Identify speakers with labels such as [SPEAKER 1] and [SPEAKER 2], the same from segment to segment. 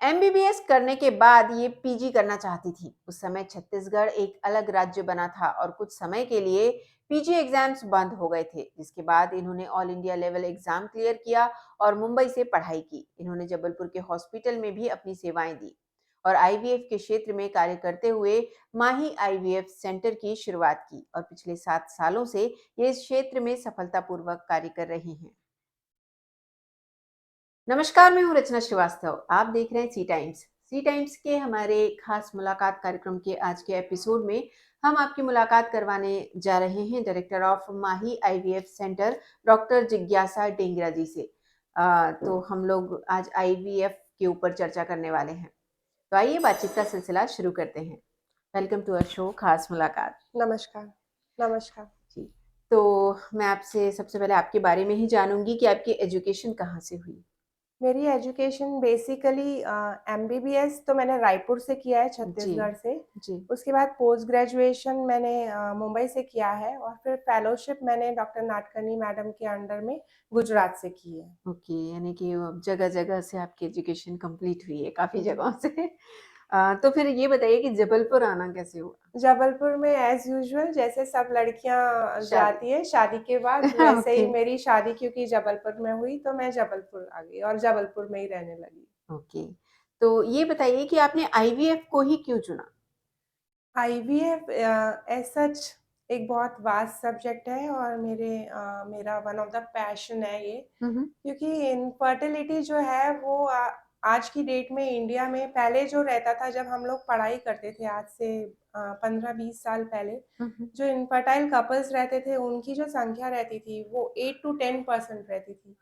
[SPEAKER 1] MBBS करने के बाद ये पीजी करना चाहती थी। उस समय छत्तीसगढ़ एक अलग राज्य बना था और कुछ समय के लिए पीजी एग्जाम्स बंद हो गए थे, जिसके बाद इन्होंने all India level exam clear किया और मुंबई से पढ़ाई की। इन्होंने जबलपुर के हॉस्पिटल में भी अपनी सेवाएं दी और आईवीएफ के क्षेत्र में कार्य करते हुए माही आईवीएफ सेंटर की शुरुआत की और पिछले 7 सालों से ये इस क्षेत्र में सफलतापूर्वक कार्य कर रही हैं। नमस्कार, मैं हूँ रचना श्रीवास्तव। आप देख रहे हैं सी टाइम्स। सी टाइम्स के हमारे खास मुलाकात कार्यक्रम के आज के एपिसोड में हम आपकी मुलाकात करवाने जा रहे हैं director of Mahi IVF centre doctor जिज्ञासा डेंगरा जी से। तो हम लोग आज आईवीएफ के ऊपर चर्चा करने वाले हैं। तो आइए बातचीत का सिलसिला शुरू करते हैं। वेलकम टू अवर शो खास मुलाकात।
[SPEAKER 2] नमस्कार। नमस्कार।
[SPEAKER 1] जी, तो मैं आपसे सबसे पहले आपके बारे में ही जानूंगी कि आपकी एजुकेशन कहाँ से हुई।
[SPEAKER 2] मेरी एजुकेशन बेसिकली एमबीबीएस तो मैंने रायपुर से किया है,
[SPEAKER 1] जी।
[SPEAKER 2] छत्तीसगढ़ से।
[SPEAKER 1] जी।
[SPEAKER 2] उसके बाद पोस्ट ग्रेजुएशन मैंने मुंबई से किया है और फिर फेलोशिप मैंने डॉक्टर नाडकर्णी मैडम के अंडर में गुजरात से की है।
[SPEAKER 1] ओके, यानी कि जगह-जगह से आपकी एजुकेशन कंप्लीट हुई है, काफ़ी
[SPEAKER 2] जी।
[SPEAKER 1] जगहों से। तो फिर ये बताइए कि जबलपुर आना कैसे हुआ?
[SPEAKER 2] जबलपुर में एज़ यूजुअल जैसे सब लड़कियां
[SPEAKER 1] शादी।
[SPEAKER 2] जाती हैं शादी के बाद, वैसे
[SPEAKER 1] ओके।
[SPEAKER 2] ही मेरी शादी क्योंकि जबलपुर में हुई तो मैं जबलपुर आ गई और जबलपुर में ही रहने लगी।
[SPEAKER 1] ओके, तो ये बताइए कि आपने आईवीएफ को ही क्यों चुना?
[SPEAKER 2] आईवीएफ एज़ सच एक बहुत वास्ट सब्जेक्ट है और मेरा वन ऑफ द पैशन है ये।
[SPEAKER 1] हुँ, हुँ।
[SPEAKER 2] क्योंकि इनफर्टिलिटी जो है वो आज की डेट में इंडिया में पहले जो रहता था जब हम लोग पढ़ाई करते थे आज से 15-20 साल पहले,
[SPEAKER 1] हुँ, हुँ।
[SPEAKER 2] जो इनफर्टाइल कपल्स रहते थे उनकी जो संख्या रहती थी वो 8 टू 10% रहती थी।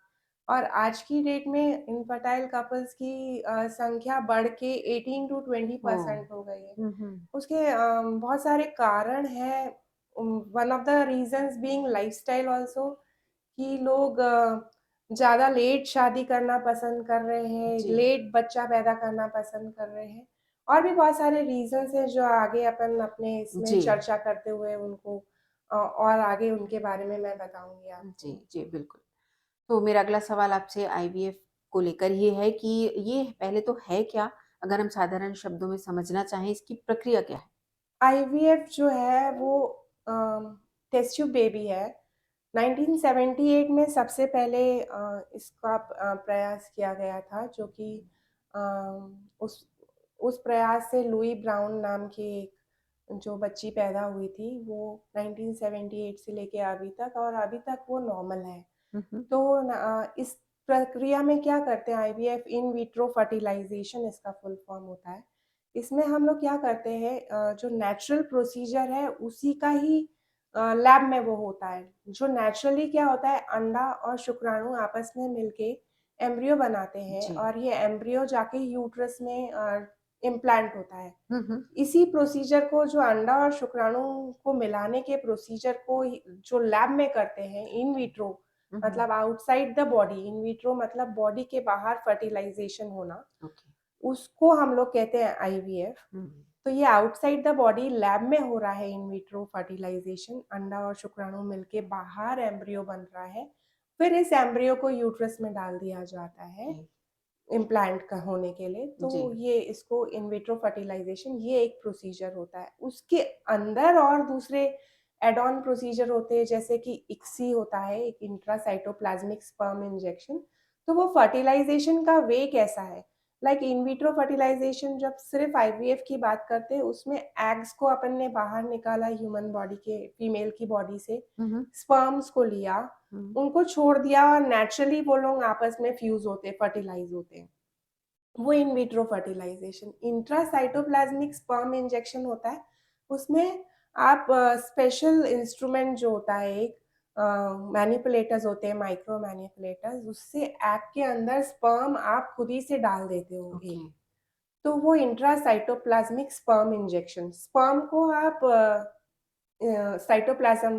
[SPEAKER 2] और आज की डेट में इनफर्टाइल कपल्स की संख्या बढ़ के 18 टू
[SPEAKER 1] ओह!
[SPEAKER 2] 20% हो गई है।
[SPEAKER 1] हुँ, हुँ।
[SPEAKER 2] उसके बहुत सारे कारण हैं। One of the reasons being lifestyle also, कि लोग ज़्यादा लेट शादी करना पसंद कर रहे हैं,
[SPEAKER 1] जी।
[SPEAKER 2] लेट बच्चा पैदा करना पसंद कर रहे हैं। और भी बहुत सारे रीज़न्स हैं जो आगे अपन अपने इसमें
[SPEAKER 1] जी।
[SPEAKER 2] चर्चा करते हुए उनको और आगे उनके बारे में मैं बताऊँगी
[SPEAKER 1] जी,
[SPEAKER 2] आपको।
[SPEAKER 1] जी, बिल्कुल। तो मेरा अगला सवाल आपसे आईवीएफ को लेकर ये है कि ये पहले तो है क्या? अगर हम साधारण शब्दों में समझना चाहें, इसकी प्रक्रिया क्या है?
[SPEAKER 2] आईवीएफ जो है वो टेस्ट ट्यूब बेबी है। 1978 में सबसे पहले इसका प्रयास किया गया था, जो कि अ, उस उस प्रयास से लुई ब्राउन नाम की एक जो बच्ची पैदा हुई थी, वो 1978 से लेके अभी तक, और अभी तक वो नॉर्मल है।
[SPEAKER 1] हुँ, हुँ।
[SPEAKER 2] तो इस प्रक्रिया में क्या करते हैं, आईवीएफ इन विट्रो फर्टिलाइज़ेशन इसका फुल फॉर्म होता है। इसमें हम लोग क्या करते हैं, जो नेचुरल प्रोसीजर है उसी का ही लैब में वो होता है। जो नेचुरली क्या होता है, अंडा और शुक्राणु आपस में मिलके एम्ब्रियो बनाते हैं
[SPEAKER 1] जी।
[SPEAKER 2] और ये एम्ब्रियो जाके यूट्रस में इम्प्लांट होता है।
[SPEAKER 1] हुँ, हुँ।
[SPEAKER 2] इसी प्रोसीजर को, जो अंडा और शुक्राणु को मिलाने के प्रोसीजर को जो लैब में करते हैं इन विट्रो,
[SPEAKER 1] हुँ, हुँ।
[SPEAKER 2] मतलब outside the body, in vitro मतलब बॉडी के बाहर फर्टिलाइज़ेशन होना,
[SPEAKER 1] ओके।
[SPEAKER 2] उसको हम लोग कहते हैं आईवीएफ।
[SPEAKER 1] हुँ।
[SPEAKER 2] तो ये आउटसाइड द बॉडी लैब में हो रहा है इन विट्रो फर्टिलाइज़ेशन, अंडा और शुक्राणु मिलके बाहर एम्ब्रियो बन रहा है। फिर इस एम्ब्रियो को यूट्रस में डाल दिया जाता है
[SPEAKER 1] जी।
[SPEAKER 2] इम्प्लांट का होने के लिए। तो
[SPEAKER 1] जी।
[SPEAKER 2] ये इसको इन विट्रो फर्टिलाइज़ेशन, ये एक प्रोसीजर होता है। उसके अंदर और दूसरे ऐड ऑन प्रोसीजर होते हैं, जैसे कि इक्सी होता है, एक इंट्रासाइटोप्लाज़्मिक स्पर्म इंजेक्शन। तो वो फर्टिलाइज़ेशन का वे कैसा है? लाइक इन विट्रो फर्टिलाइज़ेशन, जब सिर्फ़ आईवीएफ की बात करते हैं, उसमें एग्स को अपन ने बाहर निकाला ह्यूमन बॉडी के, फीमेल की बॉडी से,
[SPEAKER 1] हुँ, हुँ।
[SPEAKER 2] स्पर्म्स को लिया,
[SPEAKER 1] हुँ।
[SPEAKER 2] उनको छोड़ दिया और नेचुरली वो लोग आपस में फ्यूज़ होते हैं, फर्टिलाइज़ होते हैं। वो in vitro fertilisation. Intracytoplasmic sperm injection होता है, उसमें आप स्पेशल इंस्ट्रूमेंट जो होता है एक, मैनिपुलेटर्स होते हैं, माइक्रो मैनिपुलेटर्स, उससे एग के अंदर स्पर्म आप खुद ही से डाल देते हो
[SPEAKER 1] ओके।
[SPEAKER 2] एक। तो वो इंट्रासाइटोप्लाज़्मिक स्पर्म इंजेक्शन, स्पर्म को आप साइटोप्लाज़्म,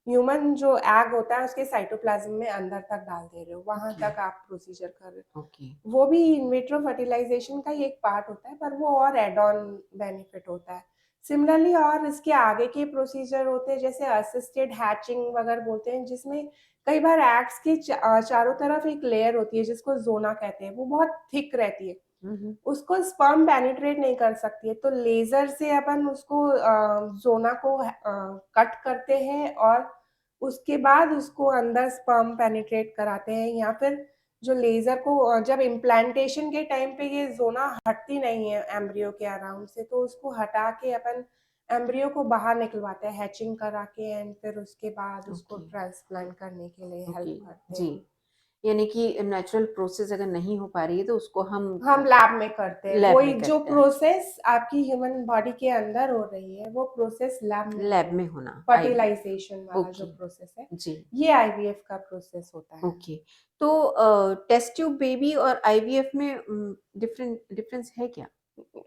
[SPEAKER 2] ह्यूमन जो एग होता है उसके साइटोप्लाज़्म में अंदर तक डाल दे रहे हो, वहाँ
[SPEAKER 1] ओके।
[SPEAKER 2] तक आप प्रोसीजर कर रहे हो।
[SPEAKER 1] ओके।
[SPEAKER 2] वो भी इन विट्रो फर्टिलाइज़ेशन का ही एक पार्ट होता है, पर वो और ऐड ऑन बेनिफिट होता है। सिमिलरली और इसके आगे के प्रोसीजर होते हैं, जैसे असिस्टेड हैचिंग वगैरह बोलते हैं, जिसमें कई बार एग्स के चारों तरफ एक लेयर होती है जिसको ज़ोना कहते हैं, वो बहुत थिक रहती है। उसको स्पर्म पेनिट्रेट नहीं कर सकती है, तो लेजर से अपन उसको जोना को कट करते हैं और उसके बाद उसको अंदर स्पर्म पेनिट्रेट कराते हैं, या फिर जो लेजर को जब इम्प्लांटेशन के टाइम पे ये जोना हटती नहीं है एम्ब्रियो के अराउंड से, तो उसको हटा के अपन एम्ब्रियो को बाहर निकलवाते हैं हैचिंग करा के, एंड फिर उसके बाद उसको
[SPEAKER 1] ओके,
[SPEAKER 2] ट्रांसप्लांट करने के लिए
[SPEAKER 1] ओके,
[SPEAKER 2] हेल्प करते
[SPEAKER 1] जी।
[SPEAKER 2] हैं।
[SPEAKER 1] यानी कि नेचुरल प्रोसेस अगर नहीं हो पा रही है तो उसको हम
[SPEAKER 2] हम लैब में करते हैं,
[SPEAKER 1] लैब
[SPEAKER 2] वही
[SPEAKER 1] में
[SPEAKER 2] जो
[SPEAKER 1] करते हैं।
[SPEAKER 2] प्रोसेस आपकी ह्यूमन बॉडी के अंदर हो रही है वो प्रोसेस लैब में
[SPEAKER 1] लैब
[SPEAKER 2] होगी।
[SPEAKER 1] में होना आईवीएफ।
[SPEAKER 2] फर्टिलाइजेशन वाला जो
[SPEAKER 1] ओके,
[SPEAKER 2] प्रोसेस है,
[SPEAKER 1] जी,
[SPEAKER 2] ये आईवीएफ का प्रोसेस होता है।
[SPEAKER 1] ओके। तो टेस्ट ट्यूब बेबी और आईवीएफ में डिफरेंस है क्या?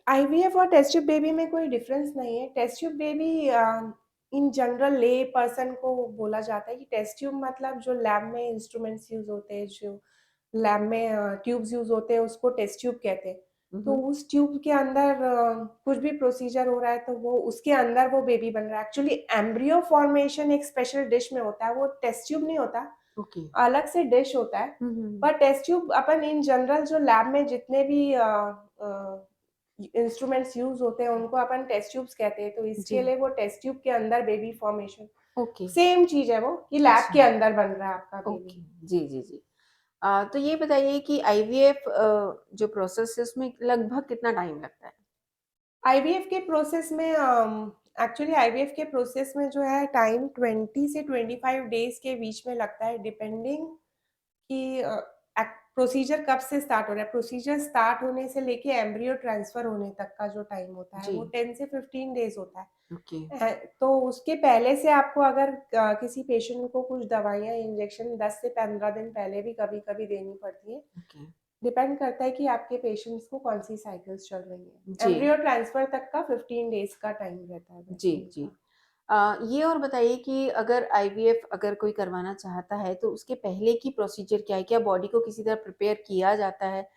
[SPEAKER 2] आईवीएफ और टेस्ट ट्यूब बेबी में कोई डिफरेंस नहीं है। Test tube baby in general lay person को बोला जाता है कि टेस्ट ट्यूब मतलब जो लैब में इंस्ट्रूमेंट्स यूज होते हैं, जो लैब में ट्यूब्स यूज होते हैं, उसको टेस्ट ट्यूब कहते हैं। तो
[SPEAKER 1] हुँ,
[SPEAKER 2] उस ट्यूब के अंदर कुछ भी प्रोसीजर हो रहा है तो वो उसके अंदर वो बेबी बन रहा है। एक्चुअली एम्ब्रियो फॉर्मेशन एक स्पेशल डिश में होता है, वो टेस्ट ट्यूब नहीं होता,
[SPEAKER 1] ओके।
[SPEAKER 2] अलग से डिश होता है।
[SPEAKER 1] हुँ, हुँ, हुँ।
[SPEAKER 2] पर टेस्ट ट्यूब अपन इन जनरल जो लैब में जितने भी इंस्ट्रूमेंट्स यूज होते हैं उनको अपन टेस्ट ट्यूब्स कहते हैं, तो
[SPEAKER 1] जी,
[SPEAKER 2] इसके लिए वो टेस्ट ट्यूब के अंदर बेबी फॉर्मेशन
[SPEAKER 1] ओके,
[SPEAKER 2] सेम चीज है, वो कि लैब
[SPEAKER 1] अच्छा,
[SPEAKER 2] के अंदर बन रहा है आपका बेबी।
[SPEAKER 1] ओके। जी, जी, जी। तो ये बताइए कि आईवीएफ जो प्रोसेस है उसमें लगभग कितना टाइम लगता है?
[SPEAKER 2] आईवीएफ के प्रोसेस में एक्चुअली आईवीएफ के प्रोसेस में जो है टाइम 20 से 25 डेज के बीच में लगता है, डिपेंडिंग कि प्रोसीजर कब से स्टार्ट हो रहा है। प्रोसीजर स्टार्ट होने से लेके एम्ब्रियो ट्रांसफर होने तक का जो टाइम होता है
[SPEAKER 1] जी,
[SPEAKER 2] वो 10 से 15 डेज होता है।
[SPEAKER 1] ओके,
[SPEAKER 2] तो उसके पहले से आपको अगर किसी पेशेंट को कुछ दवाइयाँ, इंजेक्शन 10 से 15 दिन पहले भी कभी-कभी देनी पड़ती है।
[SPEAKER 1] ओके।
[SPEAKER 2] डिपेंड करता है कि आपके पेशेंट्स को कौन-सी साइकिल्स चल रही हैं।
[SPEAKER 1] जी,
[SPEAKER 2] एम्ब्रियो ट्रांसफर तक का 15 डेज़ का टाइम रहता है
[SPEAKER 1] जी,
[SPEAKER 2] बैठने
[SPEAKER 1] जी।
[SPEAKER 2] का।
[SPEAKER 1] ये और बताइए कि अगर आईवीएफ अगर कोई करवाना चाहता है तो उसके पहले की प्रोसीजर क्या है? क्या बॉडी को किसी तरह प्रिपेयर किया जाता है?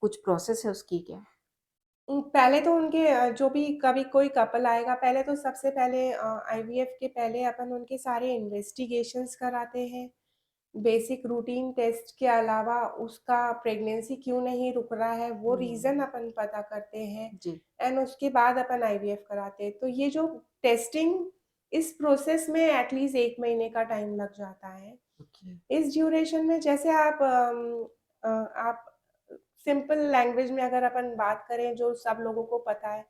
[SPEAKER 1] कुछ प्रोसेस है उसकी क्या?
[SPEAKER 2] पहले तो उनके जो भी कभी कोई कपल आएगा, पहले तो सबसे पहले आईवीएफ के पहले अपन उनके सारे इन्वेस्टिगेशंस कराते हैं। बेसिक रूटीन टेस्ट के अलावा उसका प्रेगनेंसी क्यों नहीं रुक रहा है, वो रीज़न
[SPEAKER 1] हुँ,
[SPEAKER 2] अपन पता करते हैं,
[SPEAKER 1] जी,
[SPEAKER 2] एंड उसके बाद अपन आईवीएफ कराते हैं। तो ये जो टेस्टिंग, इस प्रोसेस में एटलीस्ट 1 महीने का टाइम लग जाता है।
[SPEAKER 1] ओके।
[SPEAKER 2] इस ड्यूरेशन में जैसे आप सिंपल लैंग्वेज में अगर अपन बात करें जो सब लोगों को पता है,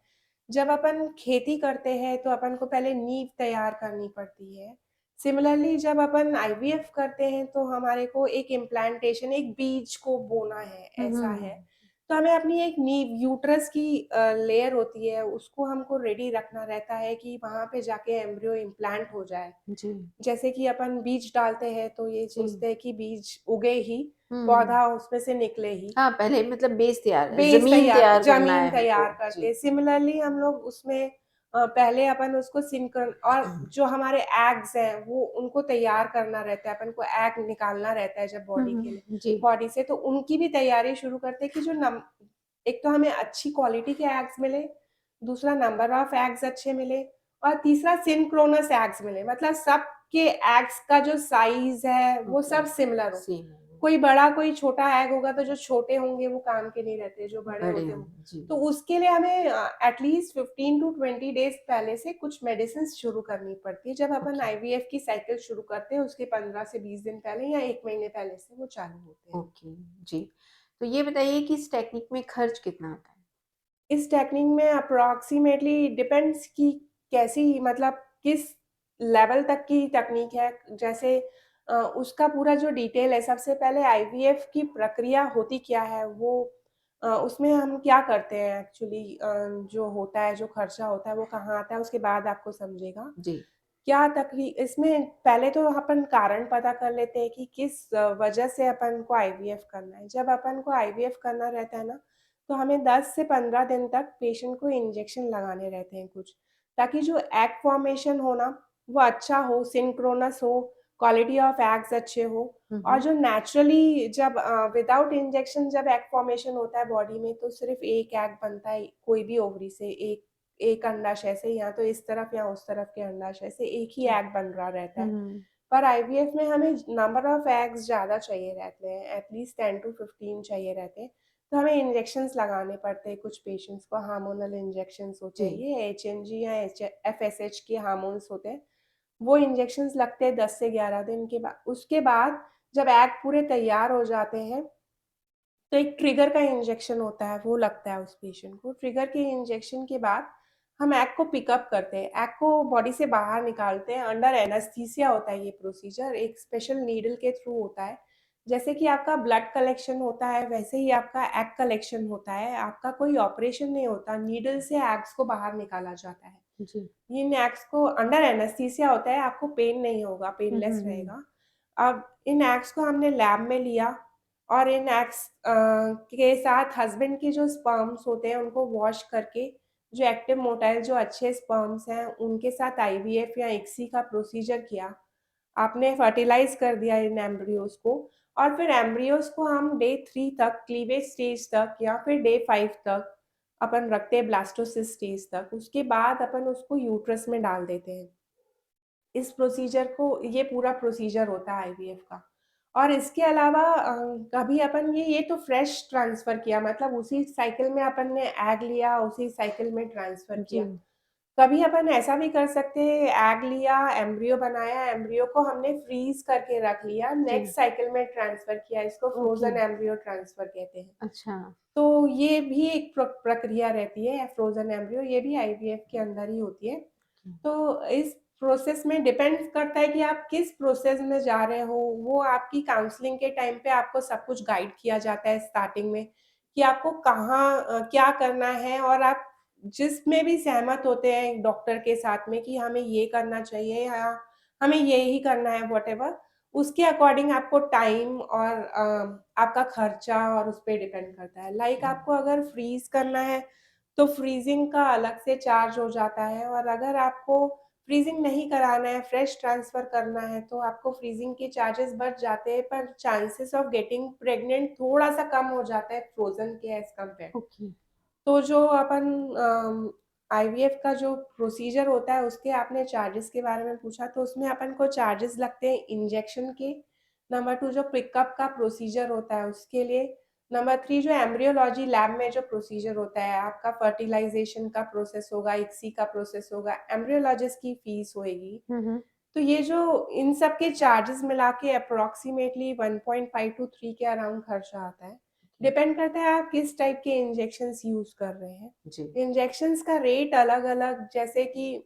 [SPEAKER 2] जब अपन खेती करते हैं तो अपन को पहले नींव तैयार करनी पड़ती है। सिमिलरली जब अपन आईवीएफ करते हैं तो हमारे को एक इम्प्लांटेशन, एक बीज को बोना है,
[SPEAKER 1] हुँ,
[SPEAKER 2] ऐसा
[SPEAKER 1] हुँ,
[SPEAKER 2] है। तो हमें अपनी एक नींव, यूट्रस की लेयर होती है, उसको हमको रेडी रखना रहता है कि वहाँ पे जाके एम्ब्रियो इम्प्लांट हो जाए।
[SPEAKER 1] जी,
[SPEAKER 2] जैसे कि अपन बीज डालते हैं तो ये
[SPEAKER 1] जी।
[SPEAKER 2] सोचते हैं कि बीज उगे ही,
[SPEAKER 1] हुँ।
[SPEAKER 2] पौधा उसमें से निकले ही।
[SPEAKER 1] हाँ, पहले मतलब बेस तैयार
[SPEAKER 2] बेस
[SPEAKER 1] ज़मीन
[SPEAKER 2] तैयार,
[SPEAKER 1] तैयार करना
[SPEAKER 2] ज़मीन
[SPEAKER 1] है हमको।
[SPEAKER 2] तैयार करते
[SPEAKER 1] जी।
[SPEAKER 2] हैं। सिमिलरली हम लोग उसमें पहले अपन उसको सिंक्रोन और जो हमारे एग्स हैं वो उनको तैयार करना रहता है, अपन को एग निकालना रहता है जब
[SPEAKER 1] हुँ,
[SPEAKER 2] बॉडी के लिए,
[SPEAKER 1] हुँ। जी,
[SPEAKER 2] बॉडी से, तो उनकी भी तैयारी शुरू करते हैं कि जो नम एक तो हमें अच्छी क्वालिटी के एग्स मिले, दूसरा नंबर ऑफ एग्स अच्छे मिले, और तीसरा सिंक्रोनस एग्स मिले, मतलब सबके एग्स का जो साइज़ है वो
[SPEAKER 1] ओके।
[SPEAKER 2] सब सिमिलर हो।
[SPEAKER 1] सेम है,
[SPEAKER 2] कोई बड़ा कोई छोटा एग होगा तो जो छोटे होंगे वो काम के नहीं रहते, जो बड़े
[SPEAKER 1] बड़े
[SPEAKER 2] होते वो।
[SPEAKER 1] होंगे। जी,
[SPEAKER 2] तो उसके लिए हमें एटलीस्ट 15 टू 20 डेज़ पहले से कुछ मेडिसिन्स शुरू करनी पड़ती है। जब अपन
[SPEAKER 1] ओके,
[SPEAKER 2] आईवीएफ की साइकिल शुरू करते हैं उसके 15 से 20 दिन पहले या 1 महीने पहले से वो चालू होते हैं।
[SPEAKER 1] ओके, जी। तो ये बताइए कि इस टेक्निक में खर्च कितना आता है?
[SPEAKER 2] इस टेक्निक में अप्रॉक्सिमेटली डिपेंड्स कि कैसी, मतलब किस लेवल तक की तकनीक है। जैसे उसका पूरा जो डिटेल है, सबसे पहले आईवीएफ की प्रक्रिया होती क्या है, वो उसमें हम क्या करते हैं एक्चुअली, जो होता है, जो खर्चा होता है वो कहाँ आता है, उसके बाद आपको समझेगा।
[SPEAKER 1] जी,
[SPEAKER 2] क्या तकरी इसमें पहले तो अपन कारण पता कर लेते हैं कि किस वजह से अपन को आईवीएफ करना है। जब अपन को आईवीएफ करना रहता है ना, तो हमें 10 से 15 दिन तक पेशेंट को इंजेक्शन लगाने रहते हैं कुछ, ताकि जो एग फॉर्मेशन हो ना, वो अच्छा हो, सिंक्रोनस हो, क्वालिटी ऑफ एग्स अच्छे हो,
[SPEAKER 1] हुँ,
[SPEAKER 2] और
[SPEAKER 1] हुँ।
[SPEAKER 2] जो नेचुरली जब विदाउट इंजेक्शन जब एग फॉर्मेशन होता है बॉडी में, तो सिर्फ़ 1 एग बनता है कोई भी ओवरी से, एक एक अंडाशय से, या तो इस तरफ या उस तरफ के अंडाशय से एक ही
[SPEAKER 1] जी।
[SPEAKER 2] एग बन रहा रहता
[SPEAKER 1] हुँ,
[SPEAKER 2] है।
[SPEAKER 1] हुँ।
[SPEAKER 2] पर आईवीएफ में हमें नंबर ऑफ एग्स ज़्यादा चाहिए रहते हैं, एटलीस्ट 10 टू 15 चाहिए रहते हैं, तो हमें इंजेक्शंस लगाने पड़ते हैं कुछ पेशेंट्स को, हार्मोनल इंजेक्शंस होते हैं,
[SPEAKER 1] जी।
[SPEAKER 2] ये एचएनजी या एफएसएच के हार्मोन्स होते हैं, वो इंजेक्शंस लगते हैं 10 से 11 दिन के बाद। उसके बाद जब एग पूरे तैयार हो जाते हैं, तो एक ट्रिगर का इंजेक्शन होता है, वो लगता है उस पेशेंट को। ट्रिगर के इंजेक्शन के बाद हम एग को पिकअप करते हैं, एग को बॉडी से बाहर निकालते हैं। अंडर एनेस्थीसिया होता है ये प्रोसीजर, एक स्पेशल नीडल के थ्रू होता है। जैसे कि आपका ब्लड कलेक्शन होता है, वैसे ही आपका एग कलेक्शन होता है। आपका कोई ऑपरेशन नहीं होता, नीडल से एग्स को बाहर निकाला जाता है।
[SPEAKER 1] जी।
[SPEAKER 2] इन एग्स को अंडर एनेस्थीसिया होता है, आपको पेन नहीं होगा,
[SPEAKER 1] हुँ,
[SPEAKER 2] पेनलेस
[SPEAKER 1] हुँ, हुँ।
[SPEAKER 2] रहेगा। अब इन एग्स को हमने लैब में लिया और इन एग्स के साथ हस्बैंड के जो स्पर्म्स होते हैं उनको वॉश करके, जो एक्टिव मोटाइल जो अच्छे स्पर्म्स हैं उनके साथ आईवीएफ या इक्सी का प्रोसीजर किया। आपने फर्टिलाइज कर दिया इन एम्ब्रियोज को, और फिर एम्ब्रियोज को हम डे 3 तक, क्लीवेज स्टेज तक या फिर डे 5 तक अपन रखते हैं, ब्लास्टोसिस स्टेज तक। उसके बाद अपन उसको यूट्रस में डाल देते हैं। इस प्रोसीजर को, ये पूरा प्रोसीजर होता है आईवीएफ का। और इसके अलावा कभी अपन ये तो फ्रेश ट्रांसफर किया, मतलब उसी साइकिल में अपन ने एग लिया, उसी साइकिल में ट्रांसफर
[SPEAKER 1] जी।
[SPEAKER 2] किया। कभी अपन ऐसा भी कर सकते हैं, एग लिया, एम्ब्रियो बनाया, एम्ब्रियो को हमने फ्रीज करके रख लिया,
[SPEAKER 1] जी।
[SPEAKER 2] नेक्स्ट साइकिल में ट्रांसफर किया, इसको
[SPEAKER 1] ओके।
[SPEAKER 2] फ्रोजन एम्ब्रियो ट्रांसफर कहते हैं।
[SPEAKER 1] अच्छा।
[SPEAKER 2] तो ये भी एक प्रक्रिया रहती है, फ्रोजन एम्ब्रियो, ये भी आईवीएफ के अंदर ही होती है। तो इस प्रोसेस में डिपेंड करता है कि आप किस प्रोसेस में जा रहे हो। वो आपकी काउंसलिंग के टाइम पे आपको सब कुछ गाइड किया जाता है स्टार्टिंग में, कि आपको कहाँ क्या करना है, और आप जिसमें भी सहमत होते हैं डॉक्टर के साथ में कि हमें ये करना चाहिए या हमें ये ही करना है, व्हाटएवर, उसके अकॉर्डिंग आपको टाइम और आपका खर्चा और उस पे डिपेंड करता है। लाइक आपको अगर फ्रीज़ करना है, तो फ्रीज़िंग का अलग से चार्ज हो जाता है, और अगर आपको फ्रीज़िंग नहीं कराना है, फ्रेश ट्रांसफ़र करना है, तो आपको फ्रीज़िंग के चार्जेस बढ़ जाते हैं, पर चांसेस ऑफ गेटिंग प्रेग्नेंट थोड़ा-सा कम हो जाता है फ्रोज़न के एज़ कम्पेयर।
[SPEAKER 1] ओके।
[SPEAKER 2] तो जो अपन आईवीएफ का जो प्रोसीजर होता है, उसके आपने चार्जेस के बारे में पूछा, तो उसमें अपन को चार्जेस लगते हैं इंजेक्शन के। नंबर 2 जो पिकअप का प्रोसीजर होता है उसके लिए। नंबर 3 जो एम्ब्रियोलॉजी लैब में जो प्रोसीजर होता है, आपका फर्टिलाइज़ेशन का प्रोसेस होगा, इक्सी का प्रोसेस होगा, एम्ब्रियोलॉजिस्ट की फीस होएगी।
[SPEAKER 1] हुँ, हुँ।
[SPEAKER 2] तो ये जो इन सब के चार्जेस मिला के अप्रॉक्सिमेटली 1.5 टू 3 के अराउंड खर्चा आता है। डिपेंड करता है आप किस टाइप के इंजेक्शंस यूज़ कर रहे हैं।
[SPEAKER 1] जी।
[SPEAKER 2] इंजेक्शंस का रेट अलग-अलग, जैसे कि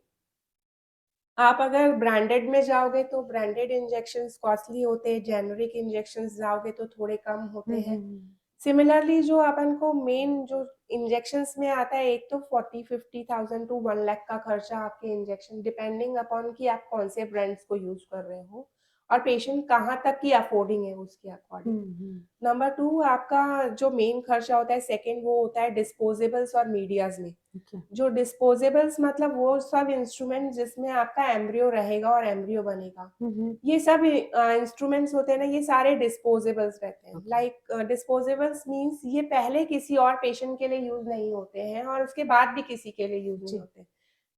[SPEAKER 2] आप अगर ब्रांडेड में जाओगे तो ब्रांडेड इंजेक्शंस कॉस्टली होते हैं, जेनेरिक इंजेक्शंस जाओगे तो थोड़े कम होते
[SPEAKER 1] हुँ,
[SPEAKER 2] हैं।
[SPEAKER 1] हुँ, हुँ।
[SPEAKER 2] सिमिलरली जो अपन को मेन जो इंजेक्शंस में आता है, एक तो 40-50,000 टू 1 लाख का खर्चा आपके इंजेक्शन, डिपेंडिंग अपॉन कि आप कौन से ब्रांड्स को यूज़ कर रहे हो और पेशेंट कहाँ तक की अफोर्डिंग है उसके अकॉर्डिंग।
[SPEAKER 1] हुँ, हुँ।
[SPEAKER 2] नंबर 2 आपका जो मेन खर्चा होता है, सेकंड वो होता है डिस्पोजेबल्स और मीडियाज़ में।
[SPEAKER 1] ओके।
[SPEAKER 2] जो डिस्पोजेबल्स मतलब वो सब इंस्ट्रूमेंट जिसमें आपका एम्ब्रियो रहेगा और एम्ब्रियो बनेगा।
[SPEAKER 1] हुँ, हुँ।
[SPEAKER 2] ये सब इंस्ट्रूमेंट्स होते हैं ना, ये सारे डिस्पोजेबल्स रहते हैं।
[SPEAKER 1] ओके।
[SPEAKER 2] लाइक डिस्पोजेबल्स मीन्स ये पहले किसी और पेशेंट के लिए यूज़ नहीं होते हैं और उसके बाद भी किसी के लिए यूज़ नहीं
[SPEAKER 1] जी।
[SPEAKER 2] होते।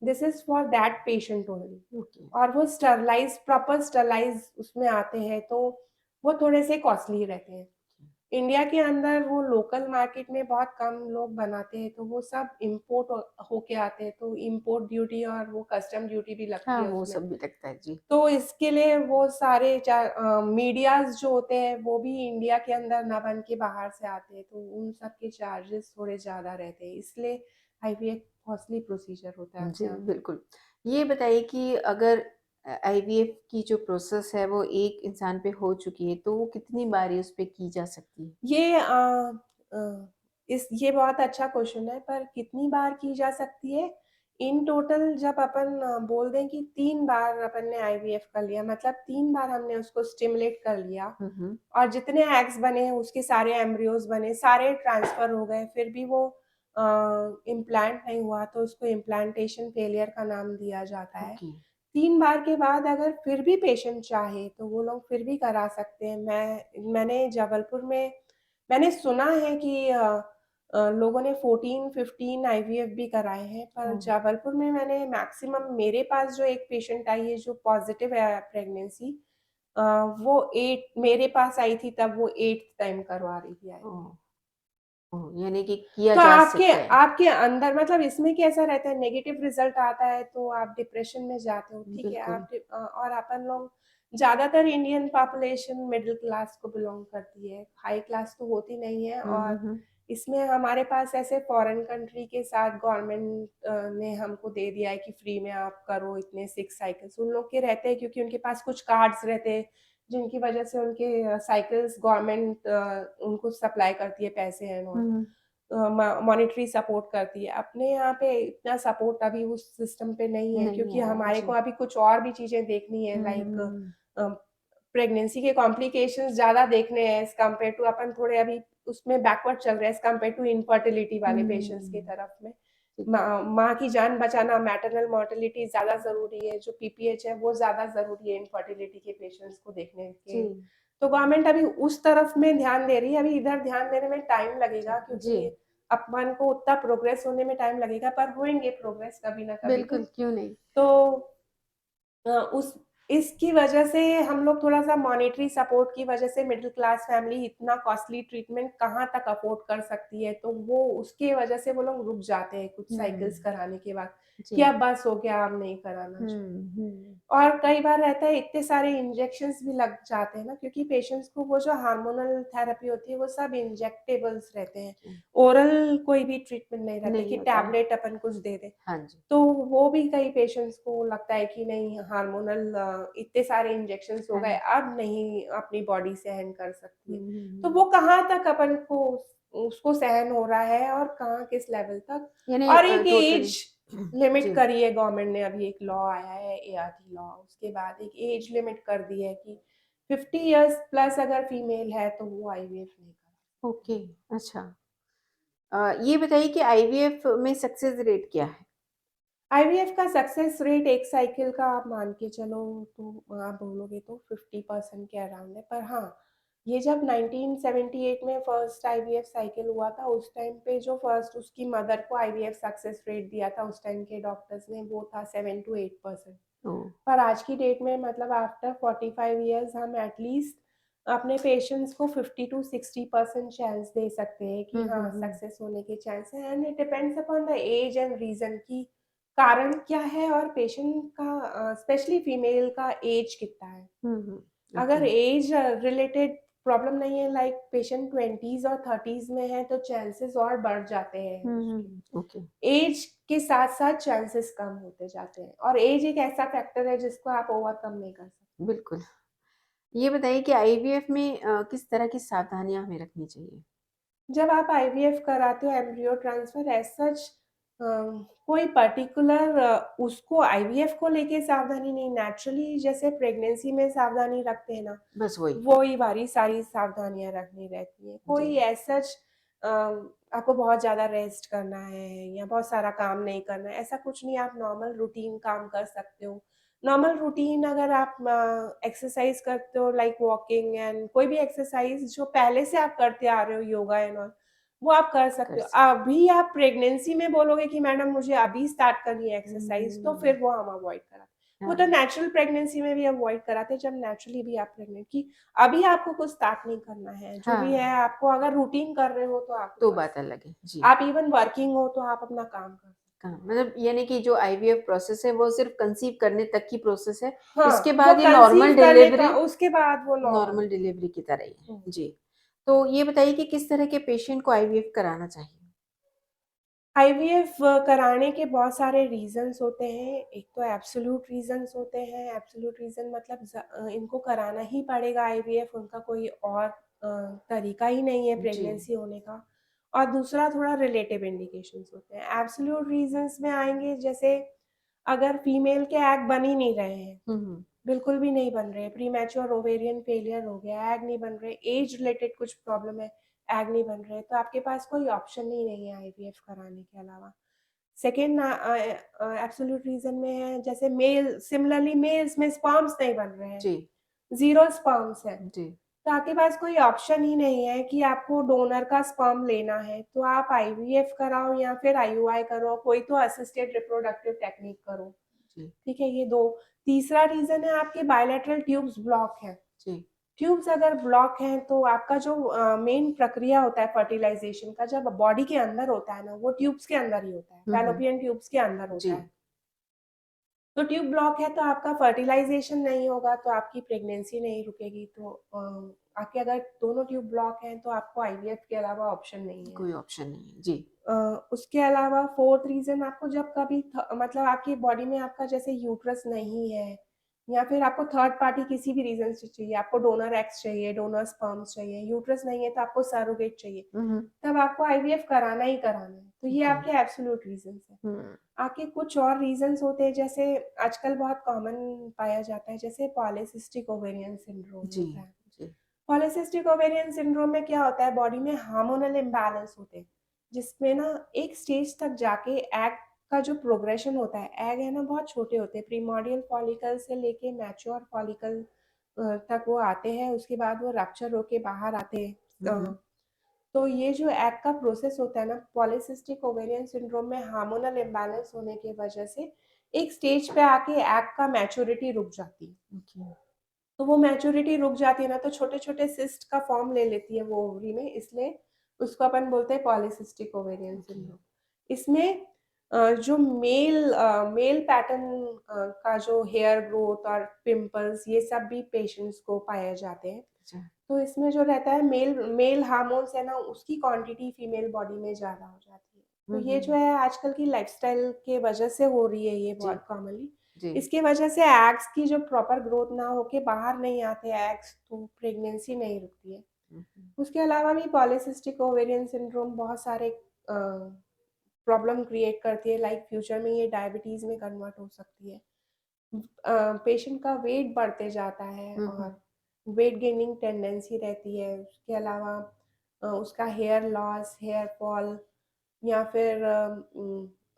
[SPEAKER 2] This is for that patient only.
[SPEAKER 1] Okay.
[SPEAKER 2] और वो स्टरलाइज़, प्रॉपर स्टरलाइज़ उसमें आते हैं, तो वो थोड़े से कॉस्टली रहते हैं। इंडिया के अंदर वो लोकल मार्केट में बहुत कम लोग बनाते हैं, तो वो सब इम्पोर्ट होके आते हैं, तो इम्पोर्ट ड्यूटी और वो कस्टम ड्यूटी भी लगती
[SPEAKER 1] हाँ,
[SPEAKER 2] है
[SPEAKER 1] वो
[SPEAKER 2] उसमें।
[SPEAKER 1] सब भी लगता है। जी।
[SPEAKER 2] तो इसके लिए वो सारे मीडियाज़ जो होते हैं वो भी इंडिया के अंदर ना बन के बाहर से आते हैं, तो उन सब के चार्जेस थोड़े ज़्यादा रहते हैं, इसलिए आईवीएफ कॉस्टली प्रोसीजर होता है
[SPEAKER 1] जी,
[SPEAKER 2] अपने आप में।
[SPEAKER 1] बिल्कुल। ये बताइए कि अगर आईवीएफ की जो प्रोसेस है वो एक इंसान पे हो चुकी है, तो वो कितनी बारी उस पे की जा सकती है?
[SPEAKER 2] ये अ, ये बहुत अच्छा क्वेश्चन है, पर कितनी बार की जा सकती है? इन टोटल जब अपन बोल दें कि 3 बार अपन ने आईवीएफ कर लिया, मतलब 3 बार हमने उसको स्टिमुलेट कर लिया
[SPEAKER 1] हुँ, हुँ।
[SPEAKER 2] और जितने एग्स बने उसके सारे एम्ब्रियोज़ बने, सारे ट्रांसफ़र हो गए, फिर भी वो इम्प्लांट नहीं हुआ, तो उसको इम्प्लांटेशन फेलियर का नाम दिया जाता है।
[SPEAKER 1] ओके।
[SPEAKER 2] 3 बार के बाद अगर फिर भी पेशेंट चाहे, तो वो लोग फिर भी करा सकते हैं। मैंने जबलपुर में मैंने सुना है कि लोगों ने 14-15 आईवीएफ भी कराए हैं, पर
[SPEAKER 1] ओह!
[SPEAKER 2] जबलपुर में मैंने मैक्सिमम, मेरे पास जो एक पेशेंट आई है जो पॉज़िटिव है प्रेगनेंसी, अ, वो 8 मेरे पास आई थी, तब वो 8th टाइम करवा रही थी
[SPEAKER 1] ओह!
[SPEAKER 2] आईवीएफ।
[SPEAKER 1] ओह! यानी कि किया
[SPEAKER 2] तो
[SPEAKER 1] जा
[SPEAKER 2] आपके
[SPEAKER 1] सकता है।
[SPEAKER 2] आपके अंदर मतलब इसमें कैसा रहता है, नेगेटिव रिजल्ट आता है तो आप डिप्रेशन में जाते हो, ठीक है?
[SPEAKER 1] बिल्कुल।
[SPEAKER 2] और अपन लोग ज़्यादातर इंडियन पॉपुलेशन मिडिल क्लास को बिलॉन्ग करती है, हाई क्लास तो होती नहीं है।
[SPEAKER 1] हुँ, हुँ,
[SPEAKER 2] और
[SPEAKER 1] हुँ।
[SPEAKER 2] इसमें हमारे पास ऐसे फॉरेन कंट्री के साथ गवर्नमेंट ने हमको दे दिया है कि फ्री में आप करो इतने 6 साइकिल्स। उन लोग के रहते हैं क्योंकि उनके पास कुछ कार्ड्स रहते हैं, जिनकी वजह से उनके साइकिल्स गवर्नमेंट उनको सप्लाई करती है पैसे and all.
[SPEAKER 1] Hmm, hmm.
[SPEAKER 2] Monetary support करती है। अपने यहाँ पे इतना सपोर्ट अभी उस सिस्टम पे नहीं है,
[SPEAKER 1] नहीं
[SPEAKER 2] क्योंकि
[SPEAKER 1] आया,
[SPEAKER 2] हमारे को
[SPEAKER 1] जी।
[SPEAKER 2] अभी कुछ और भी चीज़ें देखनी है,
[SPEAKER 1] हुँ, हुँ,
[SPEAKER 2] लाइक
[SPEAKER 1] हुँ।
[SPEAKER 2] प्रेगनेंसी के कॉम्प्लिकेशंस ज़्यादा देखने हैं एज़ कम्पेयर टू, अपन थोड़े अभी उसमें बैकवर्ड चल रहे हैं एज़ कम्पेयर टू इनफर्टिलिटी वाले पेशेंट्स की
[SPEAKER 1] हुँ,
[SPEAKER 2] तरफ में।
[SPEAKER 1] ठीक है।
[SPEAKER 2] माँ की जान बचाना, मैटरनल मोर्टेलिटी ज़्यादा ज़रूरी है, जो पीपीएच है वो ज़्यादा ज़रूरी है इनफर्टिलिटी के पेशेंट्स को देखने
[SPEAKER 1] जी,
[SPEAKER 2] के। तो गवर्नमेंट अभी उस तरफ में ध्यान दे रही है, अभी इधर ध्यान देने में टाइम लगेगा,
[SPEAKER 1] जी।
[SPEAKER 2] क्योंकि अपन को उतना प्रोग्रेस होने में टाइम लगेगा, पर होएँगे प्रोग्रेस कभी ना कभी तो।
[SPEAKER 1] बिल्कुल, क्यों नहीं?
[SPEAKER 2] तो उस इसकी वजह से हम लोग थोड़ा-सा मॉनेटरी सपोर्ट की वजह से मिडल क्लास फैमिली इतना कॉस्टली ट्रीटमेंट कहाँ तक अफ़ोर्ड कर सकती है, तो वो उसकी वजह से वो लोग रुक जाते हैं कुछ साइकिल्स
[SPEAKER 1] हुँ,
[SPEAKER 2] कराने के बाद, कि
[SPEAKER 1] जी।
[SPEAKER 2] अब बस हो गया, अब नहीं कराना चाहिए।
[SPEAKER 1] हुँ, हुँ।
[SPEAKER 2] और कई बार रहता है इतने सारे इंजेक्शंस भी लग जाते हैं ना, क्योंकि पेशेंट्स को वो जो हार्मोनल थेरेपी होती है वो सब इंजेक्टेबल्स रहते हैं।
[SPEAKER 1] जी,
[SPEAKER 2] ओरल कोई भी ट्रीटमेंट नहीं रहता
[SPEAKER 1] नहीं
[SPEAKER 2] कि
[SPEAKER 1] होता है।
[SPEAKER 2] टैबलेट अपन कुछ दे दें।
[SPEAKER 1] हाँ जी।
[SPEAKER 2] तो वो भी कई पेशेंट्स को लगता है कि नहीं, हार्मोनल इतने सारे इंजेक्शंस हो
[SPEAKER 1] हाँ
[SPEAKER 2] गए,
[SPEAKER 1] जी।
[SPEAKER 2] अब नहीं अपनी बॉडी सहन कर सकती
[SPEAKER 1] हुँ,
[SPEAKER 2] है।
[SPEAKER 1] हुँ,
[SPEAKER 2] तो
[SPEAKER 1] हुँ।
[SPEAKER 2] वो कहाँ तक अपन को उसको सहन हो रहा है और कहाँ किस लेवल तक।
[SPEAKER 1] यानी
[SPEAKER 2] और एक
[SPEAKER 1] टोटली
[SPEAKER 2] एज लिमिट
[SPEAKER 1] जी,
[SPEAKER 2] करी है गवर्नमेंट ने, अभी एक लॉ आया है एआरटी लॉ, उसके बाद एक एज लिमिट कर दी है कि 50 इयर्स प्लस अगर फीमेल है तो वो आईवीएफ नहीं करा
[SPEAKER 1] ओके,
[SPEAKER 2] सकती।
[SPEAKER 1] अच्छा। ये बताइए कि आईवीएफ में सक्सेस रेट क्या है?
[SPEAKER 2] आईवीएफ का सक्सेस रेट एक साइकिल का आप मान के चलो, तो आप बोलोगे तो 50% के अराउंड है। पर हाँ, ये जब 1978 में फर्स्ट आईवीएफ साइकिल हुआ था, उस टाइम पे जो फर्स्ट उसकी मदर को आईवीएफ सक्सेस रेट दिया था उस टाइम के डॉक्टर्स ने, वो था 7 टू 8%।
[SPEAKER 1] ओह!
[SPEAKER 2] पर आज की डेट में मतलब आफ्टर 45 इयर्स हम एटलीस्ट अपने पेशेंट्स को 50 टू 60% चांस दे सकते हैं कि
[SPEAKER 1] हुँ, हुँ,
[SPEAKER 2] हाँ,
[SPEAKER 1] हुँ।
[SPEAKER 2] सक्सेस होने के चांस हैं। And it depends upon the age and reason कि कारण क्या है और पेशेंट का स्पेशली फीमेल का एज कितना है।
[SPEAKER 1] हुँ, हुँ। ओके।
[SPEAKER 2] अगर एज रिलेटेड प्रॉब्लम नहीं है, लाइक पेशेंट 20s और 30s में है, तो चांसेस और बढ़ जाते हैं
[SPEAKER 1] हुँ,
[SPEAKER 2] उसके।
[SPEAKER 1] हुँ। ओके,
[SPEAKER 2] एज के साथ-साथ चांसेस कम होते जाते हैं, और एज एक ऐसा फैक्टर है जिसको आप ओवरकम नहीं कर सकते।
[SPEAKER 1] बिल्कुल। ये बताइए कि आईवीएफ में किस तरह की सावधानियाँ हमें रखनी चाहिए?
[SPEAKER 2] जब आप आईवीएफ कराते हो एम्ब्रियो ट्रांसफर एज़ सच, अ, कोई पर्टिकुलर उसको आईवीएफ को लेके सावधानी नहीं, नेचुरली जैसे प्रेगनेंसी में सावधानी रखते हैं ना,
[SPEAKER 1] बस वही।
[SPEAKER 2] वही वाली सारी सावधानियाँ रखनी रहती हैं।
[SPEAKER 1] जी।
[SPEAKER 2] कोई एज़ सच आपको बहुत ज़्यादा रेस्ट करना है या बहुत सारा काम नहीं करना है, ऐसा कुछ नहीं, आप नॉर्मल रूटीन काम कर सकते हो। नॉर्मल रूटीन अगर आप एक्सरसाइज़ करते हो, लाइक वॉकिंग एंड कोई भी एक्सरसाइज़ जो पहले से आप करते आ रहे हो, योगा एंड ऑल, वो आप कर
[SPEAKER 1] कर
[SPEAKER 2] सकते हो।
[SPEAKER 1] सकते
[SPEAKER 2] अभी आप प्रेगनेंसी में बोलोगे कि मैडम मुझे अभी स्टार्ट करनी है एक्सरसाइज़, तो
[SPEAKER 1] हुँ।
[SPEAKER 2] फिर वो हम अवॉइड कराते हैं। वो तो
[SPEAKER 1] हाँ,
[SPEAKER 2] नेचुरल प्रेगनेंसी में भी अवॉइड कराते हैं, जब नेचुरली भी आप प्रेग्नेंट कि अभी आपको कुछ स्टार्ट नहीं करना है। जो भी है,
[SPEAKER 1] हाँ,
[SPEAKER 2] आपको अगर रूटीन कर रहे हो तो आप
[SPEAKER 1] तो
[SPEAKER 2] कर
[SPEAKER 1] बात
[SPEAKER 2] सकते
[SPEAKER 1] अलग है।
[SPEAKER 2] हो।
[SPEAKER 1] जी।
[SPEAKER 2] आप इवन वर्किंग हो तो आप अपना काम कर सकते
[SPEAKER 1] हाँ,
[SPEAKER 2] हो।
[SPEAKER 1] मतलब यानी कि जो आईवीएफ प्रोसेस है वो सिर्फ़ कंसीव करने तक की प्रोसेस है। इसके
[SPEAKER 2] हाँ, वो
[SPEAKER 1] बाद ये
[SPEAKER 2] कंसीव करने का उसके बाद वो नॉर्मल।
[SPEAKER 1] नॉर्मल डिलीवरी की तरह ही है।
[SPEAKER 2] हुँ।
[SPEAKER 1] जी। तो ये बताइए कि किस तरह के पेशेंट को आईवीएफ कराना चाहिए?
[SPEAKER 2] आईवीएफ कराने के बहुत सारे रीज़न्स होते हैं। एक तो एब्सोल्यूट रीज़न्स होते हैं। एब्सोल्यूट रीज़न मतलब इनको कराना ही पड़ेगा आईवीएफ, उनका कोई और तरीका ही नहीं है
[SPEAKER 1] जी।
[SPEAKER 2] प्रेगनेंसी होने का। और दूसरा थोड़ा रिलेटिव इंडिकेशंस होते हैं। एब्सोल्यूट रीज़न्स में आएँगे, जैसे अगर फीमेल के एग बन ही नहीं रहे हैं,
[SPEAKER 1] हुँ, हुँ।
[SPEAKER 2] बिल्कुल भी नहीं बन रहे, प्रीमैच्योर ओवेरियन फेलियर हो गया, एग नहीं बन रहे, एज रिलेटेड कुछ प्रॉब्लम है, एग नहीं बन रहे, तो आपके पास कोई ऑप्शन ही नहीं है आईवीएफ कराने के अलावा। सेकंड एब्सोल्यूट रीज़न में है, जैसे सिमिलरली मेल्स में स्पर्म्स नहीं बन रहे हैं,
[SPEAKER 1] जी,
[SPEAKER 2] 0 स्पर्म्स है,
[SPEAKER 1] जी।
[SPEAKER 2] तो आपके पास कोई ऑप्शन ही नहीं है कि आपको डोनर का स्पर्म लेना है, तो आप आईवीएफ कराओ या फिर आईयूआई करो, कोई तो असिस्टेड रिप्रोडक्टिव टेक्निक करो।
[SPEAKER 1] जी,
[SPEAKER 2] ठीक है, ये 2। तीसरा रीज़न है आपके बायलैटरल ट्यूब्स ब्लॉक हैं।
[SPEAKER 1] जी।
[SPEAKER 2] ट्यूब्स अगर ब्लॉक हैं तो आपका जो मेन प्रक्रिया होता है फर्टिलाइजेशन का, जब बॉडी के अंदर होता है ना, वो ट्यूब्स के अंदर ही होता है,
[SPEAKER 1] हम्म।
[SPEAKER 2] फैलोपियन ट्यूब्स के अंदर
[SPEAKER 1] जी।
[SPEAKER 2] होता है। तो ट्यूब ब्लॉक है तो आपका फर्टिलाइजेशन नहीं होगा, तो आपकी प्रेगनेंसी नहीं रुकेगी। तो आपके अगर दोनों ट्यूब ब्लॉक हैं तो आपको आईवीएफ के अलावा ऑप्शन नहीं है।
[SPEAKER 1] कोई ऑप्शन नहीं है जी।
[SPEAKER 2] उसके अलावा फोर्थ रीजन, आपको जब कभी मतलब आपकी बॉडी में आपका जैसे यूट्रस नहीं है, या फिर आपको थर्ड पार्टी किसी भी रीजन से चाहिए, आपको डोनर एक्स चाहिए, डोनर स्पर्म्स चाहिए, यूट्रस नहीं है तो आपको सरोगेट चाहिए,
[SPEAKER 1] हम्म।
[SPEAKER 2] तब आपको आईवीएफ कराना ही कराना है। तो ये
[SPEAKER 1] ओके।
[SPEAKER 2] आपके एब्सोल्यूट रीजंस हैं।
[SPEAKER 1] हम्म।
[SPEAKER 2] आगे कुछ और रीजंस होते हैं, जैसे आजकल बहुत कॉमन पाया जाता है, जैसे पॉलीसिस्टिक ओवेरियन सिंड्रोम
[SPEAKER 1] जी।
[SPEAKER 2] होता है।
[SPEAKER 1] जी।
[SPEAKER 2] पॉलीसिस्टिक ओवेरियन सिंड्रोम में क्या होता है, बॉडी में हार्मोनल इम्बैलेंस होते हैं, जिसमें ना एक स्टेज तक जाके एग का जो प्रोग्रेशन होता है, एग है ना बहुत छोटे होते हैं, प्रीमोर्डियल फॉलिकल से लेके मैच्योर फॉलिकल तक वो आते हैं, उसके बाद वो रप्चर होके बाहर आते हैं।
[SPEAKER 1] हम्म।
[SPEAKER 2] तो ये जो एग का प्रोसेस होता है ना, पॉलीसिस्टिक ओवेरियन सिंड्रोम में हार्मोनल इम्बैलेंस होने की वजह से एक स्टेज पे आके एग का मैच्योरिटी रुक जाती है।
[SPEAKER 1] ओके।
[SPEAKER 2] तो वो मैच्योरिटी रुक जाती है ना, तो छोटे छोटे सिस्ट का फॉर्म ले लेती है वो ओवरी में, इसलिए उसको अपन बोलते हैं पॉलीसिस्टिक ओवेरियन
[SPEAKER 1] ओके।
[SPEAKER 2] सिंड्रोम। इसमें जो मेल पैटर्न का जो हेयर ग्रोथ और पिंपल्स, ये सब भी पेशेंट्स को पाए जाते हैं।
[SPEAKER 1] अच्छा।
[SPEAKER 2] तो इसमें जो रहता है, मेल मेल हार्मोन्स है ना, उसकी क्वांटिटी फीमेल बॉडी में ज़्यादा हो जाती है। तो ये जो
[SPEAKER 1] हम्म।
[SPEAKER 2] है आजकल की लाइफस्टाइल के वजह से हो रही है ये
[SPEAKER 1] जी।
[SPEAKER 2] बहुत कॉमनली।
[SPEAKER 1] जी।
[SPEAKER 2] इसकी वजह से एग्स की जो प्रॉपर ग्रोथ ना होके बाहर नहीं आते एग्स, तो प्रेगनेंसी नहीं रुकती है।
[SPEAKER 1] हम्म।
[SPEAKER 2] उसके अलावा भी पॉलीसिस्टिक ओवेरियन सिंड्रोम बहुत सारे प्रॉब्लम क्रिएट करती है, लाइक फ्यूचर में ये डायबिटीज़ में कन्वर्ट हो सकती है। पेशेंट का वेट बढ़ते जाता है
[SPEAKER 1] हम्म।
[SPEAKER 2] और वेट गेनिंग टेंडेंसी रहती है। उसके अलावा उसका हेयर लॉस, हेयर फॉल, या फिर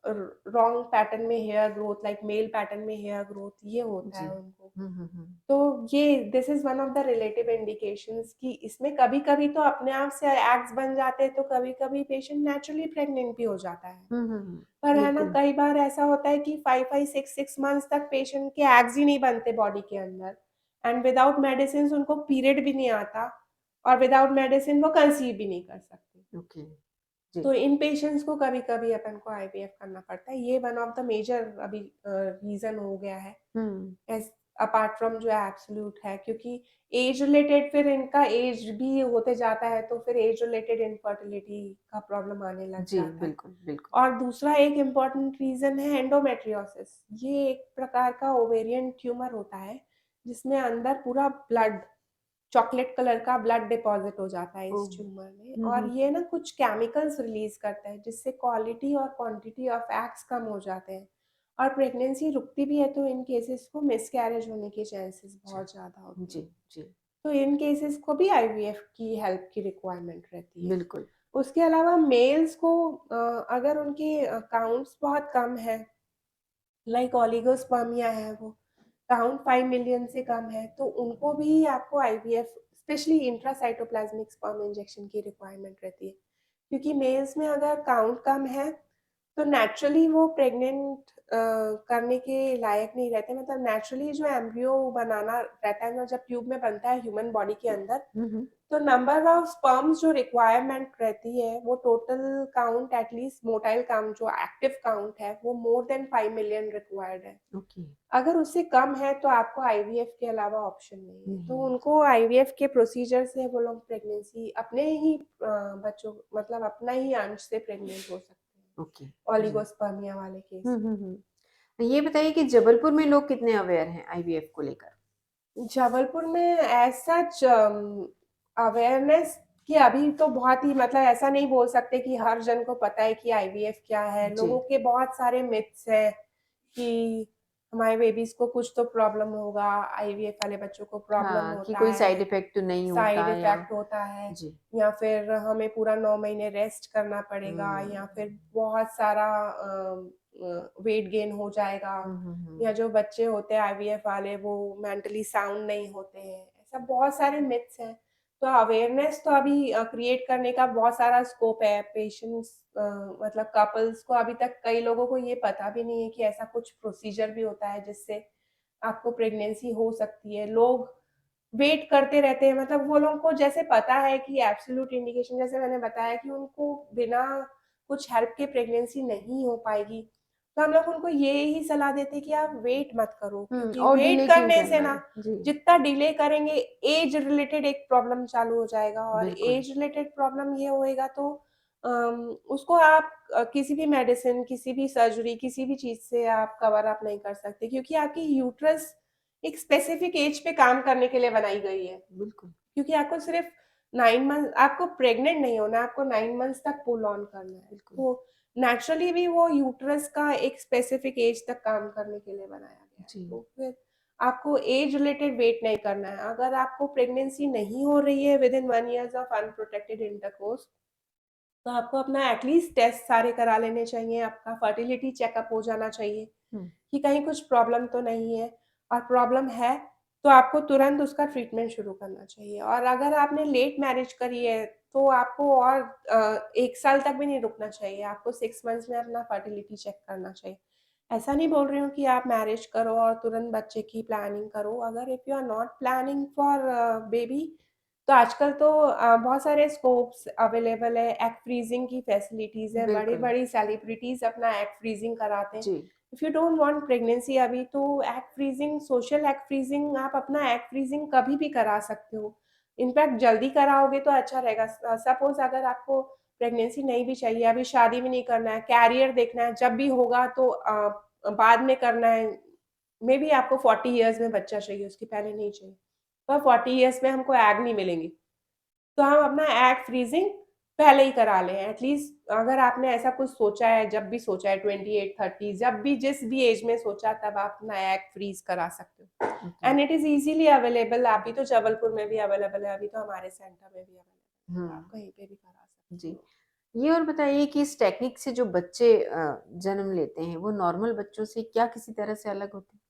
[SPEAKER 2] रॉन्ग पैटर्न में hair growth, like male pattern में हेयर ग्रोथ, ये होता
[SPEAKER 1] जी।
[SPEAKER 2] है उनको।
[SPEAKER 1] हम्म।
[SPEAKER 2] तो ये this is one of the relative indications कि इसमें कभी कभी तो अपने आप से एग्स बन जाते हैं, तो कभी कभी पेशेंट नेचुरली प्रेग्नेंट भी हो जाता है। पर है ना,
[SPEAKER 1] बिल्कुल।
[SPEAKER 2] कई बार ऐसा होता है कि 5 5 6 6 मंथ्स तक पेशेंट के एग्स ही नहीं बनते बॉडी के अंदर, एंड विदाउट मेडिसिन उनको पीरियड भी नहीं आता, और विदाउट मेडिसिन वो कंसीव भी नहीं कर सकते।
[SPEAKER 1] ओके। जी।
[SPEAKER 2] तो इन पेशेंट्स को कभी कभी अपन को आईवीएफ करना पड़ता है। ये वन ऑफ द मेजर अभी रीजन हो गया है,
[SPEAKER 1] हम्म।
[SPEAKER 2] एज अपार्ट फ्रॉम जो एब्सोल्यूट है, क्योंकि एज रिलेटेड फिर इनका एज भी होते जाता है, तो फिर एज रिलेटेड इनफर्टिलिटी का प्रॉब्लम आने लग
[SPEAKER 1] जी।
[SPEAKER 2] जाता है।
[SPEAKER 1] बिल्कुल बिल्कुल।
[SPEAKER 2] और दूसरा एक इम्पॉर्टेंट रीजन है एंडोमेट्रियोसिस। ये एक प्रकार का ओवेरियन ट्यूमर होता है, जिसमें अंदर पूरा ब्लड, चॉकलेट कलर का ब्लड डिपॉजिट हो जाता है इस
[SPEAKER 1] ओह।
[SPEAKER 2] ट्यूमर में, और
[SPEAKER 1] हम्म।
[SPEAKER 2] ये ना कुछ केमिकल्स रिलीज करता है, जिससे क्वालिटी और क्वांटिटी ऑफ एग्स कम हो जाते हैं, और प्रेगनेंसी रुकती भी है तो इन केसेस को मिसकैरेज होने के चांसेस
[SPEAKER 1] अच्छा।
[SPEAKER 2] बहुत ज़्यादा होते
[SPEAKER 1] जी।
[SPEAKER 2] हैं।
[SPEAKER 1] जी।
[SPEAKER 2] तो इन केसेस को भी आईवीएफ की हेल्प की रिक्वायरमेंट रहती है।
[SPEAKER 1] बिल्कुल।
[SPEAKER 2] उसके अलावा मेल्स को अगर उनके काउंट्स बहुत कम है, लाइक ओलिगोस्पर्मिया है, वो काउंट 5 मिलियन से कम है, तो उनको भी आपको IVF, specially intracytoplasmic sperm injection की रिक्वायरमेंट रहती है। क्योंकि मेल्स में अगर काउंट कम है तो नेचुरली वो प्रेग्नेंट करने के लायक नहीं रहते। मतलब नेचुरली जो एम्ब्रियो बनाना रहता है ना, जब ट्यूब में बनता है ह्यूमन बॉडी के अंदर,
[SPEAKER 1] हम्म।
[SPEAKER 2] तो नंबर ऑफ स्पर्म्स जो रिक्वायरमेंट रहती है, वो total count, at least motile count जो एक्टिव काउंट है, वो मोर देन 5 मिलियन रिक्वायर्ड है।
[SPEAKER 1] ओके।
[SPEAKER 2] अगर उससे कम है तो आपको आईवीएफ के अलावा ऑप्शन नहीं है। तो
[SPEAKER 1] नहीं।
[SPEAKER 2] उनको आईवीएफ के प्रोसीजर से वो लोग प्रेगनेंसी अपने ही बच्चों, मतलब अपना ही अंश से प्रेग्नेंट हो सकते हैं,
[SPEAKER 1] ओके। जी।
[SPEAKER 2] ओलिगोस्पर्मिया वाले केस में।
[SPEAKER 1] ये बताइए कि जबलपुर में लोग कितने अवेयर हैं आईवीएफ को लेकर?
[SPEAKER 2] जबलपुर में ऐसा अवेयरनेस की अभी तो बहुत ही, मतलब ऐसा नहीं बोल सकते कि हर जन को पता है कि आईवीएफ क्या है।
[SPEAKER 1] जी।
[SPEAKER 2] लोगों के बहुत सारे मिथ्स हैं कि हमारे बेबीज को कुछ तो प्रॉब्लम होगा, आईवीएफ वाले बच्चों को प्रॉब्लम
[SPEAKER 1] हाँ, कि
[SPEAKER 2] होता
[SPEAKER 1] कोई साइड
[SPEAKER 2] है,
[SPEAKER 1] इफेक्ट तो नहीं
[SPEAKER 2] साइड
[SPEAKER 1] होता या।
[SPEAKER 2] इफेक्ट होता है,
[SPEAKER 1] जी।
[SPEAKER 2] या फिर हमें पूरा 9 महीने रेस्ट करना पड़ेगा,
[SPEAKER 1] हम्म।
[SPEAKER 2] या फिर बहुत सारा वेट गेन हो जाएगा, या जो बच्चे होते हैं आईवीएफ वाले वो मेंटली साउंड नहीं होते हैं। ऐसा बहुत सारे मिथ्स हैं। तो अवेयरनेस तो अभी क्रिएट करने का बहुत सारा स्कोप है। पेशेंट्स, मतलब कपल्स को अभी तक कई लोगों को ये पता भी नहीं है कि ऐसा कुछ प्रोसीजर भी होता है जिससे आपको प्रेगनेंसी हो सकती है। लोग वेट करते रहते हैं, मतलब वो लोगों को जैसे पता है कि एब्सोल्यूट इंडिकेशन, जैसे मैंने बताया कि उनको बिना कुछ हेल्प के प्रेगनेंसी नहीं हो पाएगी, तो हम लोग उनको ये ही सलाह देते हैं कि आप वेट मत करो, क्योंकि
[SPEAKER 1] और
[SPEAKER 2] वेट
[SPEAKER 1] डिले क्यों
[SPEAKER 2] करने से
[SPEAKER 1] करना
[SPEAKER 2] ना
[SPEAKER 1] है? जी,
[SPEAKER 2] जितना डिले करेंगे एज रिलेटेड एक प्रॉब्लम चालू हो जाएगा, और
[SPEAKER 1] बिल्कुल,
[SPEAKER 2] एज रिलेटेड प्रॉब्लम ये होएगा तो उसको आप किसी भी मेडिसिन, किसी भी सर्जरी, किसी भी चीज़ से आप कवर अप नहीं कर सकते, क्योंकि आपकी यूट्रस एक स्पेसिफिक एज पे काम करने के लिए बनाई गई है।
[SPEAKER 1] बिल्कुल,
[SPEAKER 2] क्योंकि आपको सिर्फ 9 मंथ, आपको प्रेग्नेंट नहीं होना है, आपको 9 मंथ्स तक पुल ऑन करना है।
[SPEAKER 1] बिल्कुल।
[SPEAKER 2] तो नेचुरली भी वो यूट्रस का एक स्पेसिफिक एज तक काम करने के लिए बनाया गया है।
[SPEAKER 1] जी,
[SPEAKER 2] तो फिर आपको एज रिलेटेड वेट नहीं करना है। अगर आपको प्रेगनेंसी नहीं हो रही है within 1 years of unprotected intercourse, तो आपको अपना एटलीस्ट टेस्ट सारे करा लेने चाहिए, आपका फर्टिलिटी चेकअप हो जाना चाहिए
[SPEAKER 1] हुँ,
[SPEAKER 2] कि कहीं कुछ प्रॉब्लम तो नहीं है, और प्रॉब्लम है तो आपको तुरंत उसका ट्रीटमेंट शुरू करना चाहिए। और अगर आपने लेट मैरिज करी है तो आपको और 1 साल तक भी नहीं रुकना चाहिए, आपको 6 मंथ्स में अपना फर्टिलिटी चेक करना चाहिए। ऐसा नहीं बोल रही हूँ कि आप मैरिज करो और तुरंत बच्चे की प्लानिंग करो, अगर if you are not planning for baby, तो आजकल तो बहुत सारे स्कोप्स अवेलेबल है, एग फ्रीजिंग की फैसिलिटीज़ है,
[SPEAKER 1] बिल्कुल,
[SPEAKER 2] बड़ी-बड़ी सेलिब्रिटीज़ अपना एग फ्रीजिंग कराते हैं।
[SPEAKER 1] जी,
[SPEAKER 2] if you don't want pregnancy अभी, तो egg freezing, social egg freezing, आप अपना एग फ्रीजिंग कभी भी करा सकते हो। इनफैक्ट जल्दी कराओगे तो अच्छा रहेगा। सपोज़ अगर आपको प्रेगनेंसी नहीं भी चाहिए, अभी शादी भी नहीं करना है, कैरियर देखना है, जब भी होगा तो बाद में करना है, मेबी आपको 40 इयर्स में बच्चा चाहिए, उसके पहले नहीं चाहिए। पर 40 इयर्स में हमको एग नहीं मिलेंगे, तो हम अपना एग फ्रीजिंग पहले ही करा लें। एटलीस्ट अगर आपने ऐसा कुछ सोचा है, जब भी सोचा है 28-30, जब भी जिस भी एज में सोचा, तब आप अपना एग फ्रीज करा सकते हो।
[SPEAKER 1] Okay,
[SPEAKER 2] and it is easily available, अभी तो जबलपुर में भी अवेलेबल है, अभी तो हमारे सेंटर में भी अवेलेबल
[SPEAKER 1] हुँ,
[SPEAKER 2] है, आप कहीं पे भी करा सकते
[SPEAKER 1] जी।
[SPEAKER 2] हो।
[SPEAKER 1] ये और बताइए कि इस टेक्निक से जो बच्चे जन्म लेते हैं, वो नॉर्मल बच्चों से क्या किसी तरह से अलग होते हैं?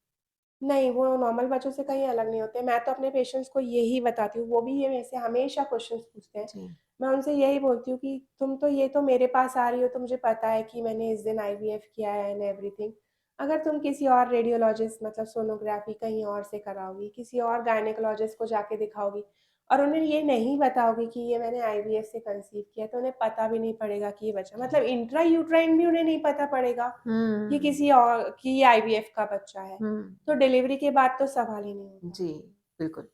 [SPEAKER 2] नहीं, वो नॉर्मल बच्चों से कहीं अलग नहीं होते। मैं तो अपने पेशेंट्स को यही बताती हूँ, वो भी ये मेरे से हमेशा क्वेश्चन्स पूछते हैं।
[SPEAKER 1] जी,
[SPEAKER 2] मैं उनसे यही बोलती हूँ कि तुम तो ये तो मेरे पास आ रही हो, तो मुझे पता है कि मैंने इस दिन आईवीएफ किया है एंड एवरीथिंग। अगर तुम किसी और रेडियोलॉजिस्ट, मतलब सोनोग्राफी कहीं और से कराओगी, किसी और गायनेकोलॉजिस्ट को जाके दिखाओगी, और उन्हें ये नहीं बताओगे कि ये मैंने आईवीएफ से कंसीव किया, तो उन्हें पता भी नहीं पड़ेगा कि ये बच्चा, मतलब इंट्रा यूट्राइन भी उन्हें नहीं पता पड़ेगा कि
[SPEAKER 1] हुँ,
[SPEAKER 2] किसी और कि ये आईवीएफ का बच्चा है।
[SPEAKER 1] हुँ,
[SPEAKER 2] तो डिलीवरी के बाद तो सवाल ही नहीं होता।
[SPEAKER 1] जी, बिल्कुल।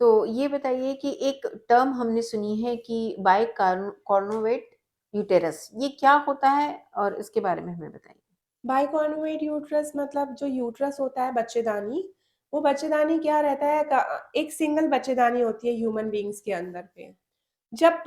[SPEAKER 1] तो ये बताइए कि एक टर्म हमने सुनी है कि बाइकॉर्नोवेट यूटेरस, ये क्या होता है और इसके बारे में हमें बताइए?
[SPEAKER 2] बाइकॉन्वेट यूट्रस मतलब जो यूट्रस होता है बच्चेदानी, वो बच्चेदानी क्या रहता है, एक सिंगल बच्चेदानी होती है ह्यूमन बीइंग्स के अंदर पे। जब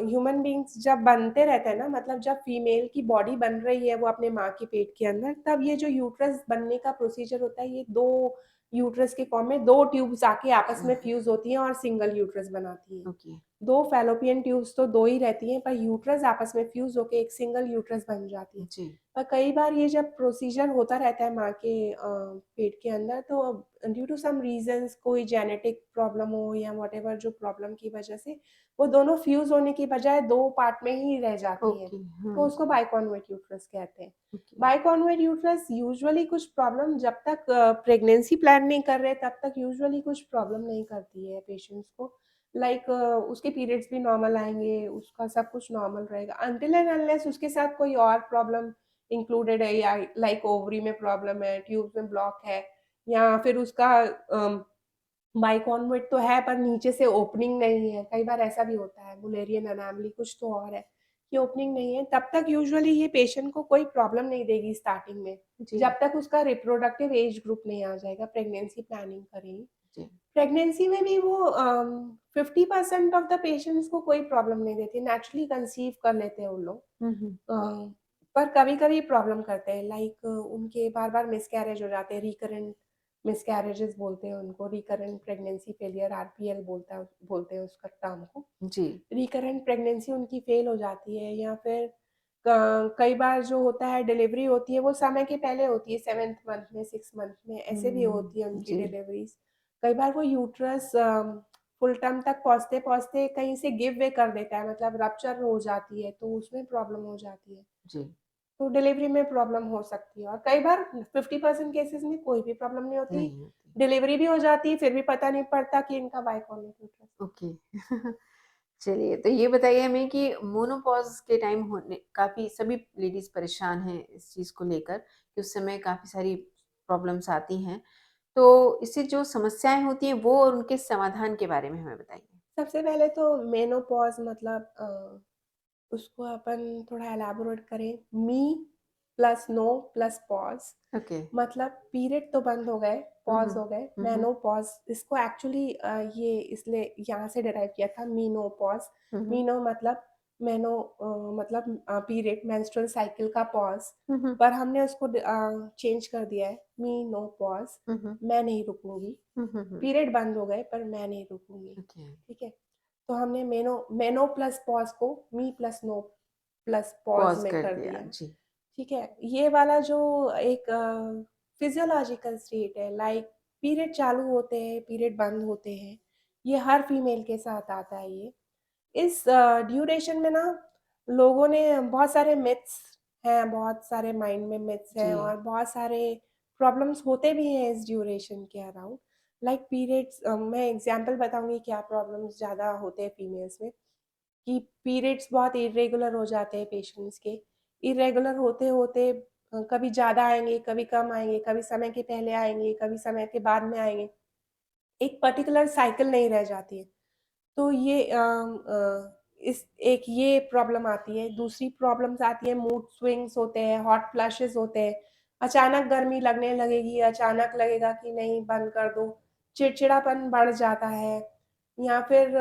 [SPEAKER 2] ह्यूमन बीइंग्स जब बनते रहते हैं ना, मतलब जब फीमेल की बॉडी बन रही है वो अपने माँ के पेट के अंदर, तब ये जो यूट्रस बनने का प्रोसीजर होता है, ये 2 यूट्रस के फॉर्म में 2 ट्यूब्स आके आपस में फ्यूज़ होती हैं और सिंगल यूट्रस बनाती हैं।
[SPEAKER 1] ओके,
[SPEAKER 2] 2 फैलोपियन ट्यूब्स तो 2 ही रहती हैं, पर यूट्रस आपस में फ्यूज़ होके एक सिंगल यूट्रस बन जाती है।
[SPEAKER 1] जी,
[SPEAKER 2] पर कई बार ये जब प्रोसीजर होता रहता है माँ के पेट के अंदर, तो ड्यू टू सम रीज़न्स, कोई जेनेटिक प्रॉब्लम हो या व्हाटएवर, जो प्रॉब्लम की वजह से वो दोनों फ्यूज़ होने की बजाय 2 पार्ट में ही रह जाती हैं,
[SPEAKER 1] ओके,
[SPEAKER 2] तो
[SPEAKER 1] हाँ,
[SPEAKER 2] उसको बाइकॉन्वेट यूट्रस कहते हैं।
[SPEAKER 1] ओके,
[SPEAKER 2] बाइकॉन्वेट यूट्रस यूजुअली कुछ प्रॉब्लम, जब तक प्रेगनेंसी प्लान नहीं कर रहे तब तक यूजुअली कुछ प्रॉब्लम नहीं करती है पेशेंट्स को। लाइक उसके पीरियड्स भी नॉर्मल आएँगे, उसका सब कुछ नॉर्मल रहेगा, अनटिल एंड अनलेस उसके साथ कोई और प्रॉब्लम इंक्लूडेड है, या लाइक ओवरी में प्रॉब्लम है, ट्यूब्स में ब्लॉक है, या फिर उसका बाइकॉन्वेट तो है पर नीचे से ओपनिंग नहीं है। कई बार ऐसा भी होता है, मुलेरियन अनोमली कुछ तो और है कि ओपनिंग नहीं है, तब तक यूजुअली ये पेशेंट को कोई प्रॉब्लम नहीं देगी स्टार्टिंग में,
[SPEAKER 1] जी,
[SPEAKER 2] जब तक उसका रिप्रोडक्टिव एज ग्रुप नहीं आ जाएगा, प्रेगनेंसी प्लानिंग करेंगी।
[SPEAKER 1] जी,
[SPEAKER 2] प्रेगनेंसी में भी वो 50% ऑफ द पेशेंट्स को कोई प्रॉब्लम नहीं देती, नेचुरली कंसीव कर लेते हैं वो लोग।
[SPEAKER 1] हुँ, हुँ,
[SPEAKER 2] पर कभी-कभी प्रॉब्लम करते हैं, लाइक उनके बार-बार मिसकैरेज हो जाते हैं, रिकरेंट मिसकैरेजेस बोलते हैं उनको, रिकरेंट प्रेगनेंसी फेलियर, आरपीएल बोलते हैं उसका टर्म को।
[SPEAKER 1] जी,
[SPEAKER 2] रिकरेंट प्रेगनेंसी उनकी फेल हो जाती है, या फिर कई बार जो होता है डिलीवरी होती है वो समय के पहले होती है, 7th मंथ में, 6th मंथ में, ऐसे भी
[SPEAKER 1] हुँ,
[SPEAKER 2] होती है उनकी
[SPEAKER 1] जी,
[SPEAKER 2] डिलीवरीज़। कई बार वो यूट्रस फुल टर्म तक पहुँचते-पहुँचते कहीं से गिव वे कर देता है, मतलब रप्चर हो जाती है, तो उसमें प्रॉब्लम हो जाती है।
[SPEAKER 1] जी।
[SPEAKER 2] तो डिलीवरी में प्रॉब्लम हो सकती है और कई बार 50% केसेज़ में कोई भी प्रॉब्लम नहीं होती।
[SPEAKER 1] नहीं होती।
[SPEAKER 2] डिलीवरी भी हो जाती है, फिर भी पता नहीं पड़ता कि इनका वाई कॉम्बिनेटेड है।
[SPEAKER 1] ओके। चलिए, तो ये बताइए हमें कि मेनोपॉज़ के टाइम होने काफ़ी सभी लेडीज़ परेशान हैं इस चीज़ को लेकर कि उस समय काफ़ी सारी प्रॉब्लम्स आती हैं। तो इससे जो समस्याएँ होती हैं वो और उनके समाधान के बारे में हमें बताइए?
[SPEAKER 2] सबसे पहले तो मेनोपॉज़ मतलब उसको अपन थोड़ा एलैबोरेट करें, me plus no plus pause
[SPEAKER 1] okay.
[SPEAKER 2] मतलब पीरियड तो बंद हो गए,
[SPEAKER 1] हुँ, हुँ।
[SPEAKER 2] पॉज़ हो गए,
[SPEAKER 1] हुँ, हुँ।
[SPEAKER 2] मेनोपॉज़ इसको एक्चुअली ये इसलिए यहाँ से डिराइव किया था मीनोपॉज़।
[SPEAKER 1] हुँ, हुँ।
[SPEAKER 2] मीनो मतलब मतलब पीरियड मेंस्ट्रुअल साइकिल का पॉज़,
[SPEAKER 1] हुँ, हुँ।
[SPEAKER 2] पर हमने उसको चेंज कर दिया है मीनोपॉज़,
[SPEAKER 1] हुँ, हुँ।
[SPEAKER 2] मैं नहीं रुकूँगी।
[SPEAKER 1] हुँ, हुँ, हुँ।
[SPEAKER 2] पीरियड बंद हो गए पर मैं नहीं रुकूँगी,
[SPEAKER 1] ओके,
[SPEAKER 2] ठीक है? तो हमने मेनो प्लस पॉज़ को me plus no plus pause
[SPEAKER 1] pause
[SPEAKER 2] में
[SPEAKER 1] कर
[SPEAKER 2] कर
[SPEAKER 1] दिया।
[SPEAKER 2] दिया,
[SPEAKER 1] जी।
[SPEAKER 2] ठीक है? ये वाला जो एक फिज़ियोलॉजिकल स्टेट है लाइक पीरियड चालू होते हैं, पीरियड बंद होते हैं, ये हर फीमेल के साथ आता है ये। इस ड्यूरेशन में ना लोगों ने बहुत सारे मिथ्स हैं, बहुत सारे माइंड में मिथ्स
[SPEAKER 1] जी।
[SPEAKER 2] हैं और बहुत सारे प्रॉब्लम्स होते भी हैं इस ड्यूरेशन के अराउंड। लाइक पीरियड्स मैं एग्ज़ाम्पल बताऊँगी क्या प्रॉब्लम्स ज़्यादा होते हैं फीमेल्स में, कि पीरियड्स बहुत इर्रेगुलर हो जाते हैं पेशेंट्स के। इर्रेगुलर होते-होते कभी ज़्यादा आएँगे, कभी कम आएँगे, कभी समय के पहले आएँगे, कभी समय के बाद में आएँगे। एक पर्टिकुलर साइकिल नहीं रह जाती है। तो ये इस एक ये प्रॉब्लम आती है, दूसरी प्रॉब्लम्स आती है मूड स्विंग्स होते हैं, हॉट फ्लैशेज़ होते हैं, अचानक गर्मी लगने लगेगी, अचानक लगेगा कि नहीं बंद कर दो, चिड़चिड़ापन बढ़ जाता है या फिर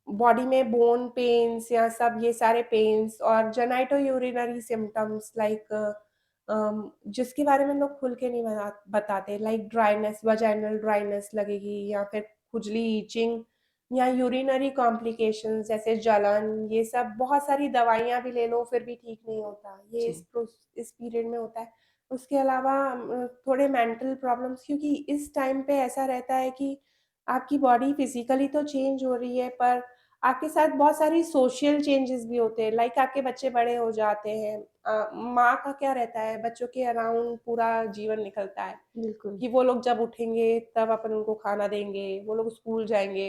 [SPEAKER 2] बॉडी में बोन पेन्स या सब ये सारे पेन्स और जेनिटो यूरिनरी सिम्पटम्स लाइक जिसके बारे में लोग खुल के नहीं बताते लाइक ड्राइनेस, वजाइनल ड्राइनेस लगेगी या फिर खुजली, इचिंग या यूरिनरी कॉम्प्लिकेशंस जैसे जलन, ये सब बहुत सारी दवाइयाँ भी ले लो फिर भी ठीक नहीं होता। ये
[SPEAKER 1] जी।
[SPEAKER 2] इस पीरियड में होता है। उसके अलावा थोड़े मेंटल प्रॉब्लम्स क्योंकि इस टाइम पे ऐसा रहता है कि आपकी बॉडी फिज़िकली तो चेंज हो रही है पर आपके साथ बहुत सारी सोशल चेंजेस भी होते हैं लाइक आपके बच्चे बड़े हो जाते हैं। माँ का क्या रहता है बच्चों के अराउंड पूरा जीवन निकलता है
[SPEAKER 1] बिल्कुल।
[SPEAKER 2] कि वो लोग जब उठेंगे तब अपन उनको खाना देंगे, वो लोग स्कूल जाएँगे,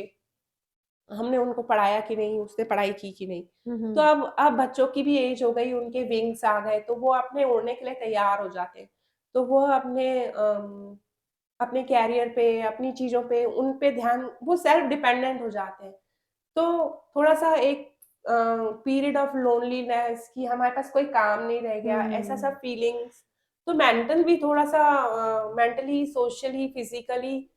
[SPEAKER 2] हमने उनको पढ़ाया कि नहीं, उसने पढ़ाई की कि नहीं।
[SPEAKER 1] हुँ,
[SPEAKER 2] तो
[SPEAKER 1] हुँ।
[SPEAKER 2] अब बच्चों की भी एज हो गई, उनके विंग्स आ गए, तो वो अपने उड़ने के लिए तैयार हो जाते हैं। तो वो अपने करियर पे, अपनी चीज़ों पे, उन पे ध्यान वो सेल्फ डिपेंडेंट हो जाते हैं। तो थोड़ा-सा एक अ, पीरियड ऑफ लोनलीनेस कि हमारे पास कोई काम नहीं रह गया, ऐसा सब
[SPEAKER 1] हुँ।
[SPEAKER 2] फीलिंग्स तो मेंटल भी थोड़ा-सा मेंटली, सोशली, फिज़िकली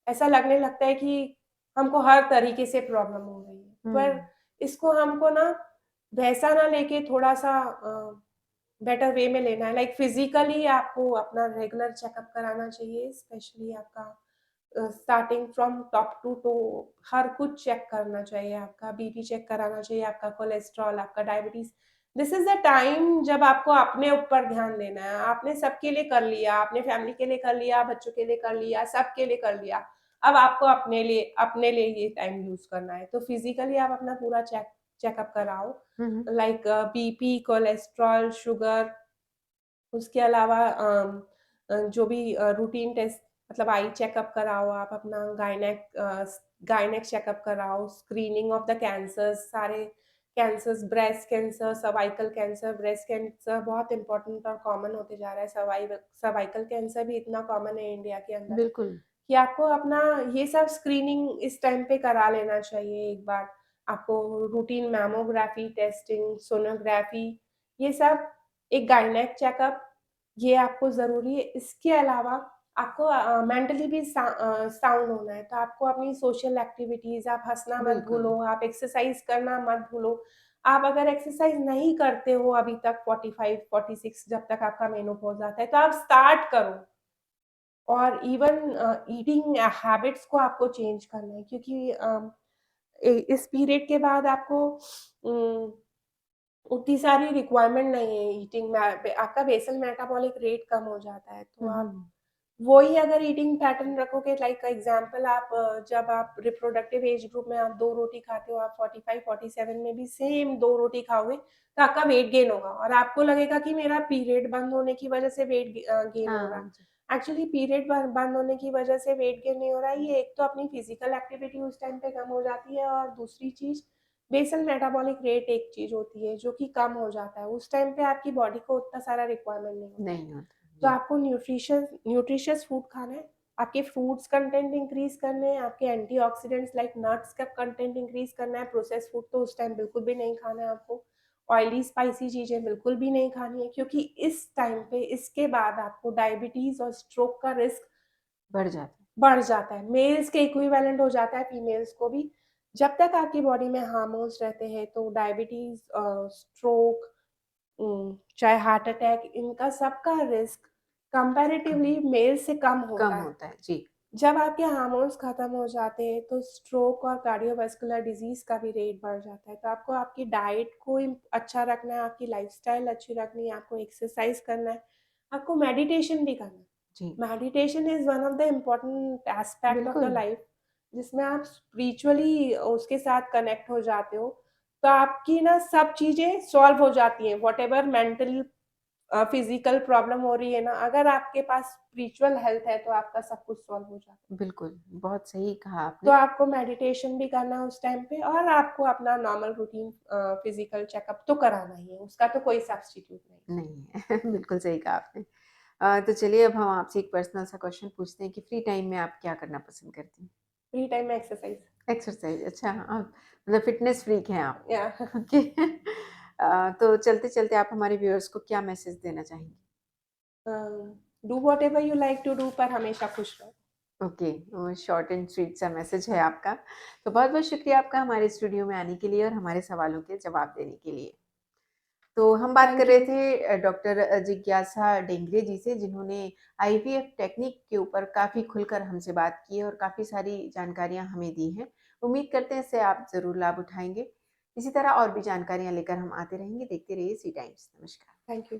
[SPEAKER 2] ऐसा लगने लगता है कि हमको हर तरीके से प्रॉब्लम हो रही है। पर
[SPEAKER 1] हुँ।
[SPEAKER 2] इसको हमको ना वैसा ना लेके थोड़ा-सा बेटर वे में लेना है। लाइक फिज़िकली आपको अपना रेगुलर चेकअप कराना चाहिए, स्पेशली आपका starting from top to toe हर कुछ चेक करना चाहिए आपका, बीपी चेक कराना चाहिए, आपका कोलेस्ट्रॉल, आपका diabetes. This is the time जब आपको अपने ऊपर ध्यान देना है। आपने सबके लिए कर लिया, आपने फैमिली के लिए कर लिया, बच्चों के लिए कर लिया, सबके लिए कर लिया। अब आपको अपने लिए ये टाइम यूज़ करना है। तो फिज़िकली आप अपना पूरा चेकअप कराओ,
[SPEAKER 1] हुँ, हुँ।
[SPEAKER 2] लाइक बीपी, कोलेस्ट्रॉल, शुगर उसके अलावा जो भी रूटीन टेस्ट मतलब आई चेकअप कराओ आप अपना गायनेक चेकअप कराओ, स्क्रीनिंग ऑफ द कैंसर्स सारे cancers, breast cancer, breast cancer बहुत इम्पोर्टेंट और कॉमन होते जा रहा है। सर्वाइकल कैंसर भी इतना कॉमन है इंडिया के अंदर।
[SPEAKER 1] बिल्कुल।
[SPEAKER 2] कि आपको अपना ये सब स्क्रीनिंग इस टाइम पे करा लेना चाहिए एक बार। आपको रूटीन मैमोग्राफी टेस्टिंग, सोनोग्राफी ये सब एक गायनेक चेकअप ये आपको ज़रूरी है। इसके अलावा आपको मेंटली भी साउंड होना है, तो आपको अपनी सोशल एक्टिविटीज़ आप हँसना मत
[SPEAKER 1] बिल्कुल।
[SPEAKER 2] भूलो, आप एक्सरसाइज़ करना मत भूलो। आप अगर एक्सरसाइज़ नहीं करते हो अभी तक 45-46 जब तक आपका मेनोपॉज़ आता है, तो आप स्टार्ट करो। और इवन ईटिंग हैबिट्स को आपको चेंज करना है क्योंकि इस पीरियड के बाद आपको उम, उतनी सारी रिक्वायरमेंट नहीं है ईटिंग में आपका बेसल मेटाबॉलिक रेट कम हो जाता है, तो
[SPEAKER 1] हुँ,
[SPEAKER 2] आप
[SPEAKER 1] हुँ।
[SPEAKER 2] वही अगर ईटिंग पैटर्न रखोगे, लाइक एग्जांपल आप जब आप रिप्रोडक्टिव एज ग्रुप में आप 2 रोटी खाते हो, आप 45-47 में भी सेम 2 रोटी खाओगे, तो आपका वेट गेन होगा और आपको लगेगा कि मेरा पीरियड बंद होने की वजह से वेट गेन हो रहा
[SPEAKER 1] हाँ जी।
[SPEAKER 2] है। एक्चुअली पीरियड बंद होने की वजह से वेट गेन नहीं हो रहा है, ये एक तो अपनी फिजिकल एक्टिविटी उस टाइम पे कम हो जाती है और दूसरी चीज़ बेसल मेटाबॉलिक रेट एक चीज़ होती है जो कि कम हो जाता है। उस टाइम पे आपकी बॉडी को उतना सारा रिक्वायरमेंट नहीं होता है।
[SPEAKER 1] नहीं होता।
[SPEAKER 2] तो
[SPEAKER 1] जी।
[SPEAKER 2] आपको न्यूट्रिशियस फूड खाना है, आपके फ्रूट्स कंटेंट इंक्रीज़ करने हैं, आपके एंटीऑक्सीडेंट्स लाइक नट्स का कंटेंट इंक्रीज़ करना है, प्रोसेस्ड फूड तो उस टाइम बिल्कुल भी नहीं खाना है आपको। ऑयली स्पाइसी चीज़ें बिल्कुल भी नहीं खानी है क्योंकि इस टाइम पे इसके बाद आपको डायबिटीज़ और स्ट्रोक का रिस्क
[SPEAKER 1] बढ़ जाता है।
[SPEAKER 2] बढ़ जाता है। मेल्स के इक्विवेलेंट हो जाता है फीमेल्स को भी। जब तक आपकी बॉडी में हार्मोन्स रहते हैं तो डायबिटीज़ स्ट्रोक चाहे हार्ट अटैक इनका सबका रिस्क
[SPEAKER 1] कम
[SPEAKER 2] कंपैरेटिवली मेल से कम
[SPEAKER 1] कम
[SPEAKER 2] होता है।
[SPEAKER 1] होता है। जी।
[SPEAKER 2] जब आपके हार्मोन्स खत्म हो जाते हैं तो स्ट्रोक और कार्डियोवास्कुलर डिजीज़ का भी रेट बढ़ जाता है। तो आपको आपकी डाइट को अच्छा रखना है, आपकी लाइफ़स्टाइल अच्छी रखनी है, आपको एक्सरसाइज़ करना है, आपको मेडिटेशन भी करना है।
[SPEAKER 1] जी।
[SPEAKER 2] Meditation is one of the important aspect of the
[SPEAKER 1] बिल्कुल।
[SPEAKER 2] लाइफ़ जिसमें आप स्पिरिचुअली उसके साथ कनेक्ट हो जाते हो। तो आपकी ना सब चीज़ें सॉल्व हो जाती हैं, व्हाटएवर मेंटल फिज़िकल प्रॉब्लम हो रही है ना, अगर आपके पास स्पिरिचुअल हेल्थ है तो आपका सब कुछ सॉल्व हो जाता है।
[SPEAKER 1] बिल्कुल, बहुत सही कहा
[SPEAKER 2] तो
[SPEAKER 1] आपने।
[SPEAKER 2] आपको मेडिटेशन भी करना है उस टाइम पे और आपको अपना नॉर्मल रूटीन फिज़िकल चेकअप तो कराना ही है, उसका तो कोई सब्स्टिट्यूट नहीं है।
[SPEAKER 1] नहीं है। बिल्कुल सही कहा आपने। तो चलिए अब हम आपसे एक पर्सनल सा क्वेश्चन पूछते हैं कि फ्री टाइम में आप क्या करना पसंद करती हैं?
[SPEAKER 2] फ्री टाइम में एक्सरसाइज़
[SPEAKER 1] एक्सरसाइज़, अच्छा आप मतलब फ़िटनेस फ्रीक हैं आप।
[SPEAKER 2] या
[SPEAKER 1] ओके। तो चलते-चलते आप हमारे व्यूअर्स को क्या मैसेज देना चाहेंगी?
[SPEAKER 2] Do whatever you like to do पर हमेशा खुश रहो।
[SPEAKER 1] ओके, शॉर्ट एंड स्वीट सा मैसेज है आपका। तो बहुत-बहुत शुक्रिया आपका हमारे स्टूडियो में आने के लिए और हमारे सवालों के जवाब देने के लिए। तो हम बात कर
[SPEAKER 2] थैंक
[SPEAKER 1] रहे
[SPEAKER 2] यू।
[SPEAKER 1] थे डॉक्टर जिज्ञासा डेंगरे जी से जिन्होंने आईवीएफ टेक्निक के ऊपर काफ़ी खुलकर हमसे बात की है और काफ़ी सारी जानकारियाँ हमें दी हैं। उम्मीद करते हैं इससे आप ज़रूर लाभ उठाएँगे। इसी तरह और भी जानकारियाँ लेकर हम आते रहेंगे। देखते रहिए सी टाइम्स। नमस्कार।
[SPEAKER 2] Thank you.